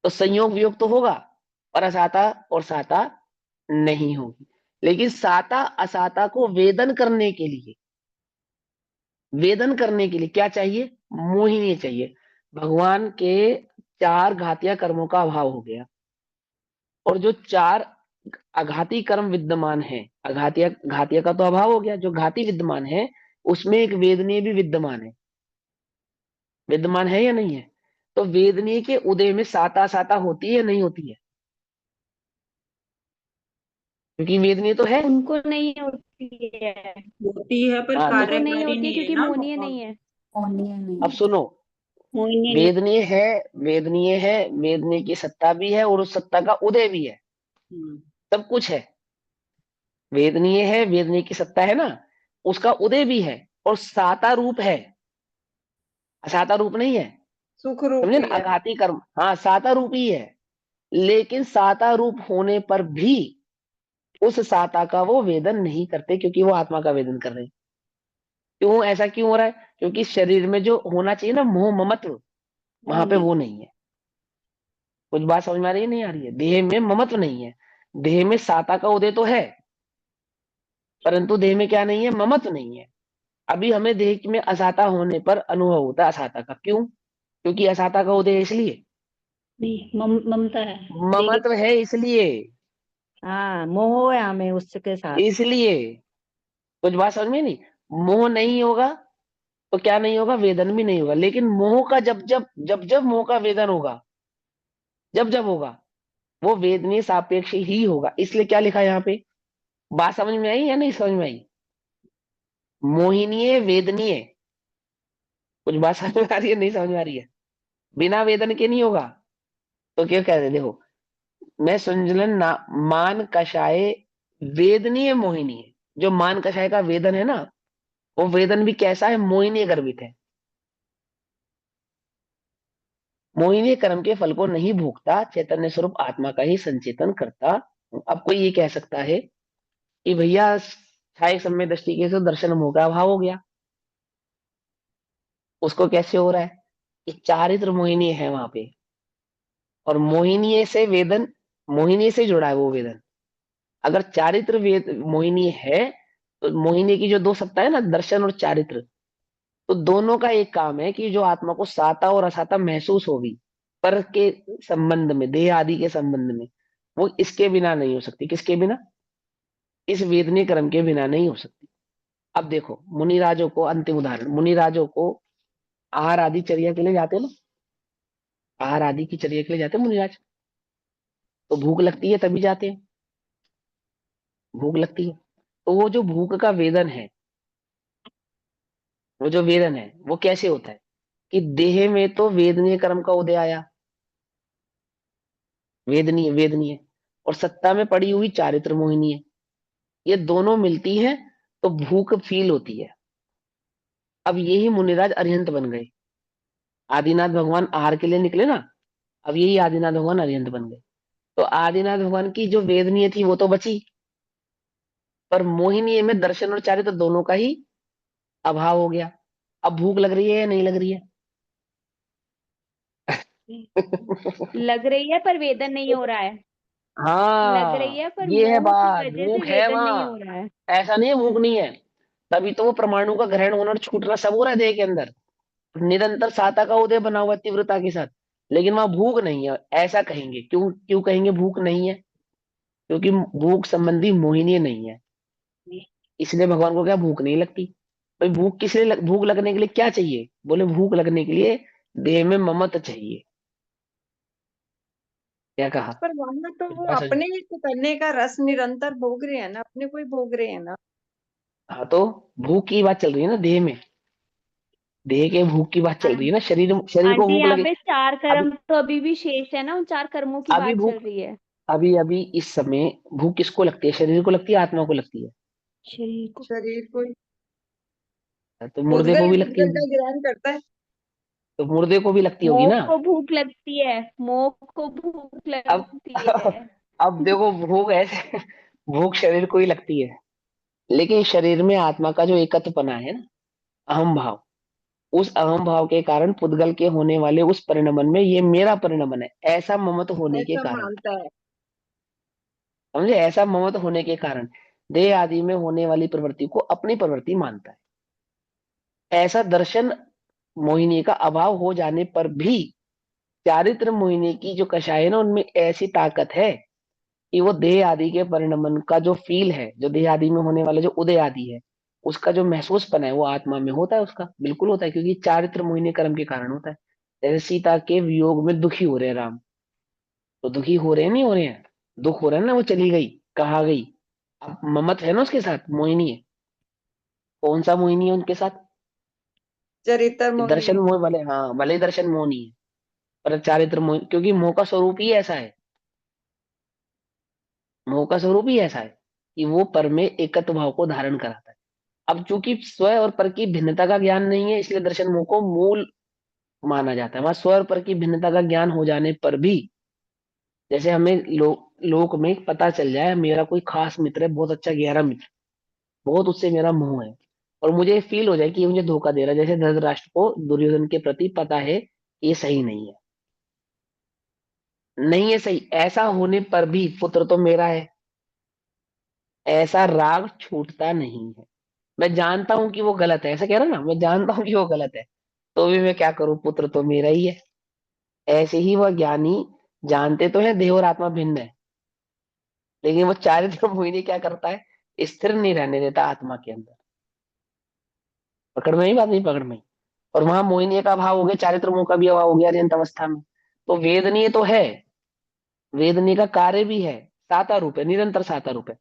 तो संयोग वियोग तो होगा और असाता और साता नहीं होगी। लेकिन साता असाता को वेदन करने के लिए क्या चाहिए, मोहिनी चाहिए। भगवान के चार घातिया कर्मों का अभाव हो गया, और जो चार अघाती कर्म विद्यमान है, अघातिया घातिया का तो अभाव हो गया, जो घाती विद्यमान है उसमें एक वेदनीय भी विद्यमान है या नहीं है? तो वेदनीय के उदय में साता साता होती है या नहीं होती है? क्योंकि वेदनीय तो है। उनको नहीं होती है, होती है पर हाँ तो उनको नहीं कार्यकारी होती है नहीं है क्योंकि ना मोहनीय वो। नहीं है। अब सुनो, मोहिनी नहीं। वेदनीय है, वेदनीय है, वेदनीय की सत्ता भी है और उस सत्ता का उदय भी है, हम्म। सब कुछ है। वेदनीय है, वेदनीय की सत्ता है ना, उसका उदय भी है, और साता रूप है, असाता रूप नहीं है। सुख समझे रूपी ना, है। अघाती कर्म, हाँ साता रूप ही है। लेकिन साता रूप होने पर भी उस साता का वो वेदन नहीं करते, क्योंकि वो आत्मा का वेदन कर रहे हैं। क्यों, ऐसा क्यों हो रहा है? क्योंकि शरीर में जो होना चाहिए ना मोह ममत्व, वहां पे वो नहीं है। कुछ बात समझ में आ रही है नहीं आ रही है? देह में ममत्व नहीं है, देह में साता का उदय तो है, परंतु देह में क्या नहीं है, ममत्व नहीं है। अभी हमें देह में असाता होने पर अनुभव होता है असाता का, क्यों? क्योंकि असाता का उदय है इसलिए, नहीं ममता है। देखिए, ममत्व है इसलिए, हाँ मोह है हमें उसके साथ। इसलिए। कुछ बात समझ में नहीं? मोह नहीं होगा तो क्या नहीं होगा, वेदन भी नहीं होगा। लेकिन मोह का जब मोह का वेदन होगा, जब होगा, वो वेदनीय सापेक्ष ही होगा। इसलिए क्या लिखा है यहाँ पे, बात समझ में आई या नहीं समझ में आई? मोहिनीय वेदनीय, कुछ बात समझ में आ रही है नहीं समझ में आ रही है? बिना वेदन के नहीं होगा। तो क्या कह रहे, देखो, मैं संजलन ना मान कषाय वेदनीय मोहिनीय, जो मान कषाय का वेदन है ना, वो वेदन भी कैसा है, मोहिनीय गर्भित है। मोहिनी कर्म के फल को नहीं भोगता, चैतन्य स्वरूप आत्मा का ही संचेतन करता। अब कोई ये कह सकता है कि भैया छाया सम्य दृष्टि के से दर्शन मोह का अभाव हो गया, उसको कैसे हो रहा है? कि चारित्र मोहिनी है वहां पे, और मोहिनी से वेदन, मोहिनी से जुड़ा है वो वेदन। अगर चारित्र वेद मोहिनी है, तो मोहिनी की जो दो सत्ता है ना, दर्शन और चारित्र, तो दोनों का एक काम है कि जो आत्मा को साता और असाता महसूस होगी, पर के संबंध में, देह आदि के संबंध में, वो इसके बिना नहीं हो सकती। किसके बिना? इस वेदनीय कर्म के बिना नहीं हो सकती। अब देखो, मुनिराजों को, अंतिम उदाहरण, मुनिराजों को आहार आदि चर्या के लिए जाते हैं ना, आहार आदि की चर्या के लिए जाते हैं मुनिराज, तो भूख लगती है तभी जाते हैं, भूख लगती है। तो वो जो भूख का वेदन है, वो जो वेदन है वो कैसे होता है कि देह में तो वेदनीय कर्म का उदय आया, वेदनीय वेदनीय, और सत्ता में पड़ी हुई चारित्र मोहिनी है, ये दोनों मिलती हैं तो भूख फील होती है। अब यही मुनिराज अरिहंत बन गए। आदिनाथ भगवान आहार के लिए निकले ना, अब यही आदिनाथ भगवान अरिहंत बन गए। तो आदिनाथ भगवान की जो वेदनीय थी वो तो बची, पर मोहिनीय में दर्शन और चारित्र दोनों का ही अभाव हो गया। अब भूख लग रही है या नहीं लग रही है? लग रही है पर वेदन नहीं हो रहा है। लग रही हाँ, है पर ये है मोह की बात, वजह से भूख है वेदन नहीं हो वहां। रहा है। ऐसा नहीं है भूख नहीं है, तभी तो वो परमाणु का ग्रहण होना और छूटना सब हो रहा है देह के अंदर, निरंतर साता का उदय बना हुआ है तीव्रता के साथ, लेकिन वहां भूख नहीं है। ऐसा कहेंगे, क्यों क्यों कहेंगे भूख नहीं है? क्योंकि भूख संबंधी मोहिनी नहीं है, इसलिए भगवान को क्या भूख नहीं लगती। भाई भूख किस लिए भूख लगने के लिए क्या चाहिए? बोले भूख लगने के लिए देह में ममत चाहिए। क्या कहा? पर वहां तो वो बस। अपने ही तो करने का रस निरंतर भोग रहे हैं ना, अपने को ही भोग रहे हैं ना। हाँ, तो भूख की बात चल रही है ना देह में, देह के भूख की बात चल रही है ना, शरीर शरीर को आंटी भूख यहाँ लगे। पे 4 अभी कर्म तो अभी भी शेष है ना, उन 4 कर्मों की अभी बात चल भूख, रही है। अभी अभी इस समय भूख किसको लगती है? शरीर को लगती है, आत्मा को लगती शरीर को। शरीर को ही। है? तो मुर्दे को भूतगल भी लगती भूतगल होगी, का ग्रहण करता है। तो मुर्दे को भी लगती होगी मोह ना। को भूख लगती है, मोह को भूख अब लगती है। अब देखो, भूख ऐसे भूख शरीर को ही लगती है, लेकिन शरीर में आत्मा का जो एकत्वपना है ना, अहम भाव, उस अहम भाव के कारण पुद्गल के होने वाले उस परिणमन में ये मेरा परिणमन है, ऐसा ममत होने के ऐसा कारण, मानता है। समझे, ऐसा ममत होने के कारण देह आदि में होने वाली प्रवृत्ति को अपनी प्रवृत्ति मानता है। ऐसा दर्शन मोहिनी का अभाव हो जाने पर भी चारित्र मोहिनी की जो कषाय है ना, उनमें ऐसी ताकत है कि वो देह आदि के परिणमन का जो फील है, जो देह आदि में होने वाला जो उदय आदि है, उसका जो महसूसपन है वो आत्मा में होता है, उसका बिल्कुल होता है, क्योंकि चारित्र मोहिनी कर्म के कारण होता है। जैसे सीता के वियोग में दुखी हो रहे हैं राम, तो दुखी हो रहे हैं नहीं हो रहे हैं, दुख हो रहा है ना, वो चली गई, कहाँ गई? अब ममत है ना उसके साथ, मोहिनी है। कौन सा मोहिनी है उनके साथ? चरित्र दर्शन मोहिनी। मोह, भले हाँ, भले ही दर्शन मोह नहीं है, पर चारित्र मोह, क्योंकि मोह का स्वरूप ही ऐसा है, मोह का स्वरूप ही ऐसा है कि वो पर में एकत्व भाव को धारण कराता है। अब चूंकि स्व और पर की भिन्नता का ज्ञान नहीं है, इसलिए दर्शन मोह को मूल माना जाता है। वहां स्व और पर की भिन्नता का ज्ञान हो जाने पर भी, जैसे हमें लोक में पता चल जाए मेरा कोई खास मित्र है, बहुत अच्छा गहरा मित्र, बहुत उससे मेरा मोह है, और मुझे फील हो जाए कि ये मुझे धोखा दे रहा है, जैसे धृतराष्ट्र को दुर्योधन के प्रति पता है ये सही नहीं है, नहीं है सही, ऐसा होने पर भी पुत्र तो मेरा है, ऐसा राग छूटता नहीं है। मैं जानता हूं कि वो गलत है, ऐसा कह रहा ना, मैं जानता हूं कि वो गलत है, तो भी मैं क्या करूं, पुत्र तो मेरा ही है। ऐसे ही वह ज्ञानी जानते तो है देह और आत्मा भिन्न है, लेकिन वो चारित्र मोहिनी क्या करता है, स्थिर नहीं रहने देता आत्मा के अंदर। पकड़ में ही बात, नहीं पकड़ में ही। और वहां मोहिनी का अभाव हो गया, चारित्र मोह का भी अभाव हो गया अत्यंत अवस्था में। तो वेदनीय तो है, वेदनीय का कार्य भी है, साता रूप है, निरंतर साता रूप है।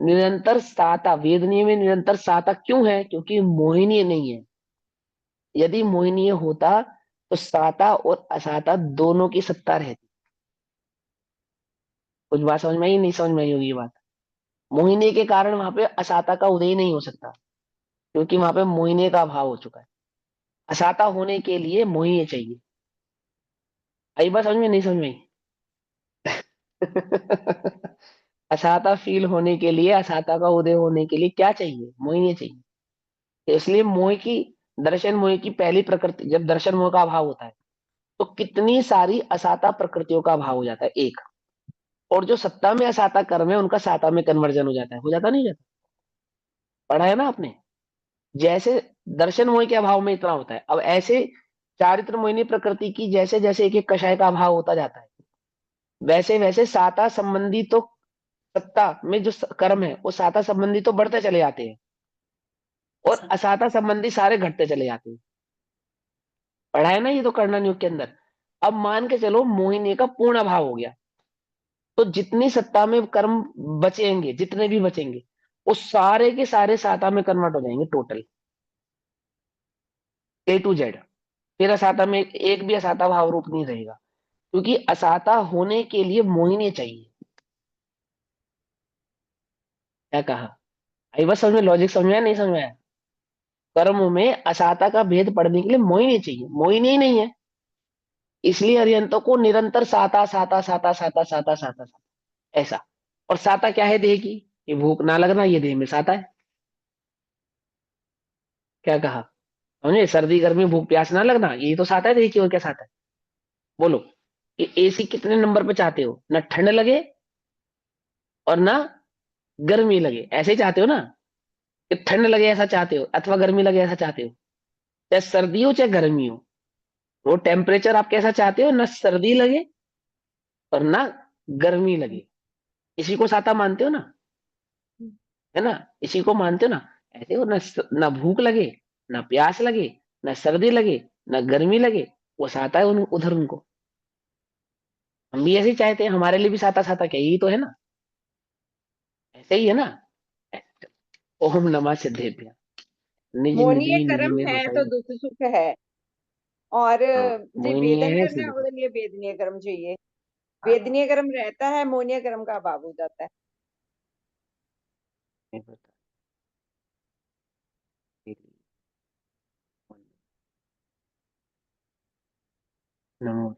निरंतर साता, वेदनीय में निरंतर साता क्यों है? क्योंकि मोहिनी नहीं है। यदि मोहिनीय होता तो साता और असाता दोनों की सत्ता रहती। कुछ बात समझ में आई? नहीं समझ में आई होगी ये बात। मोहिनी के कारण वहां पे असाता का उदय नहीं हो सकता, क्योंकि वहां पे मोहिनी का अभाव हो चुका है। असाता होने के लिए मोहिनी चाहिए। आई बात समझ में? नहीं समझ में आई? असाता फील होने के लिए, असाता का उदय होने के लिए क्या चाहिए? मोहिनी चाहिए। तो इसलिए मोह की, दर्शन मोह की पहली प्रकृति, जब दर्शन मोह का अभाव होता है तो कितनी सारी असाता प्रकृतियों का अभाव हो जाता है, एक। और जो सत्ता में असाता कर्म है उनका साता में कन्वर्जन हो जाता है, हो जाता नहीं जाता? पढ़ा है ना आपने? जैसे दर्शन मोह के अभाव में इतना होता है, अब ऐसे चारित्र मोहिनी प्रकृति की जैसे जैसे एक एक कषाय का अभाव होता जाता है, वैसे वैसे साता संबंधी तो सत्ता में जो कर्म है वो साता संबंधी तो बढ़ते चले जाते हैं और असाता संबंधी सारे घटते चले जाते हैं। पढ़ा है ना ये तो कर्णन योग के अंदर। अब मान के चलो मोहिनी का पूर्ण अभाव हो गया, तो जितनी सत्ता में कर्म बचेंगे, जितने भी बचेंगे, वो सारे के सारे साता में कन्वर्ट हो जाएंगे टोटल, A to Z। फिर असाता में एक भी असाता भाव रूप नहीं रहेगा, क्योंकि असाता होने के लिए मोहिनी चाहिए। क्या कहा? आई बस समझ में, लॉजिक समझ में आया नहीं समझ में आया? कर्म में असाता का भेद पढ़ने के लिए मोहिनी चाहिए, मोहिनी ही नहीं है, इसलिए अरिहंतों को निरंतर साता साता साता साता साता साता साता ऐसा। और साता क्या है देह की? ये भूख ना लगना, ये देह में साता है। क्या कहा? समझे? सर्दी गर्मी भूख प्यास ना लगना, यही तो साता है देह की, और क्या साता है? बोलो। ये AC कितने नंबर पे चाहते हो? ना ठंड लगे और ना गर्मी लगे, ऐसे ही चाहते हो ना? कि ठंड लगे ऐसा चाहते हो अथवा गर्मी लगे ऐसा चाहते हो? चाहे सर्दी हो चाहे गर्मी हो, वो टेम्परेचर आप कैसा चाहते हो? ना सर्दी लगे और ना गर्मी लगे। इसी को साता मानते हो ना? है ना? इसी को मानते हो ना? ऐसे हो ना, ना भूख लगे, ना प्यास लगे, ना सर्दी लगे, ना गर्मी लगे, वो साता है उधर उनको। हम भी ऐसे ही चाहते हैं, हमारे लिए भी साता साता क्या, यही तो है ना? ऐसे ही है ना? ओम नमः सिद्धेभ्य। निज मोहनीय निधि निधि कर्म में है तो बताइए। दुख सुख है, और हाँ, जे मोहिनी वेदन है करना है सिद्ध। उसके लिए वेदनीय कर्म चाहिए। वेदनीय कर्म रहता है, मोहनीय कर्म का अभाव हो जाता है। नमो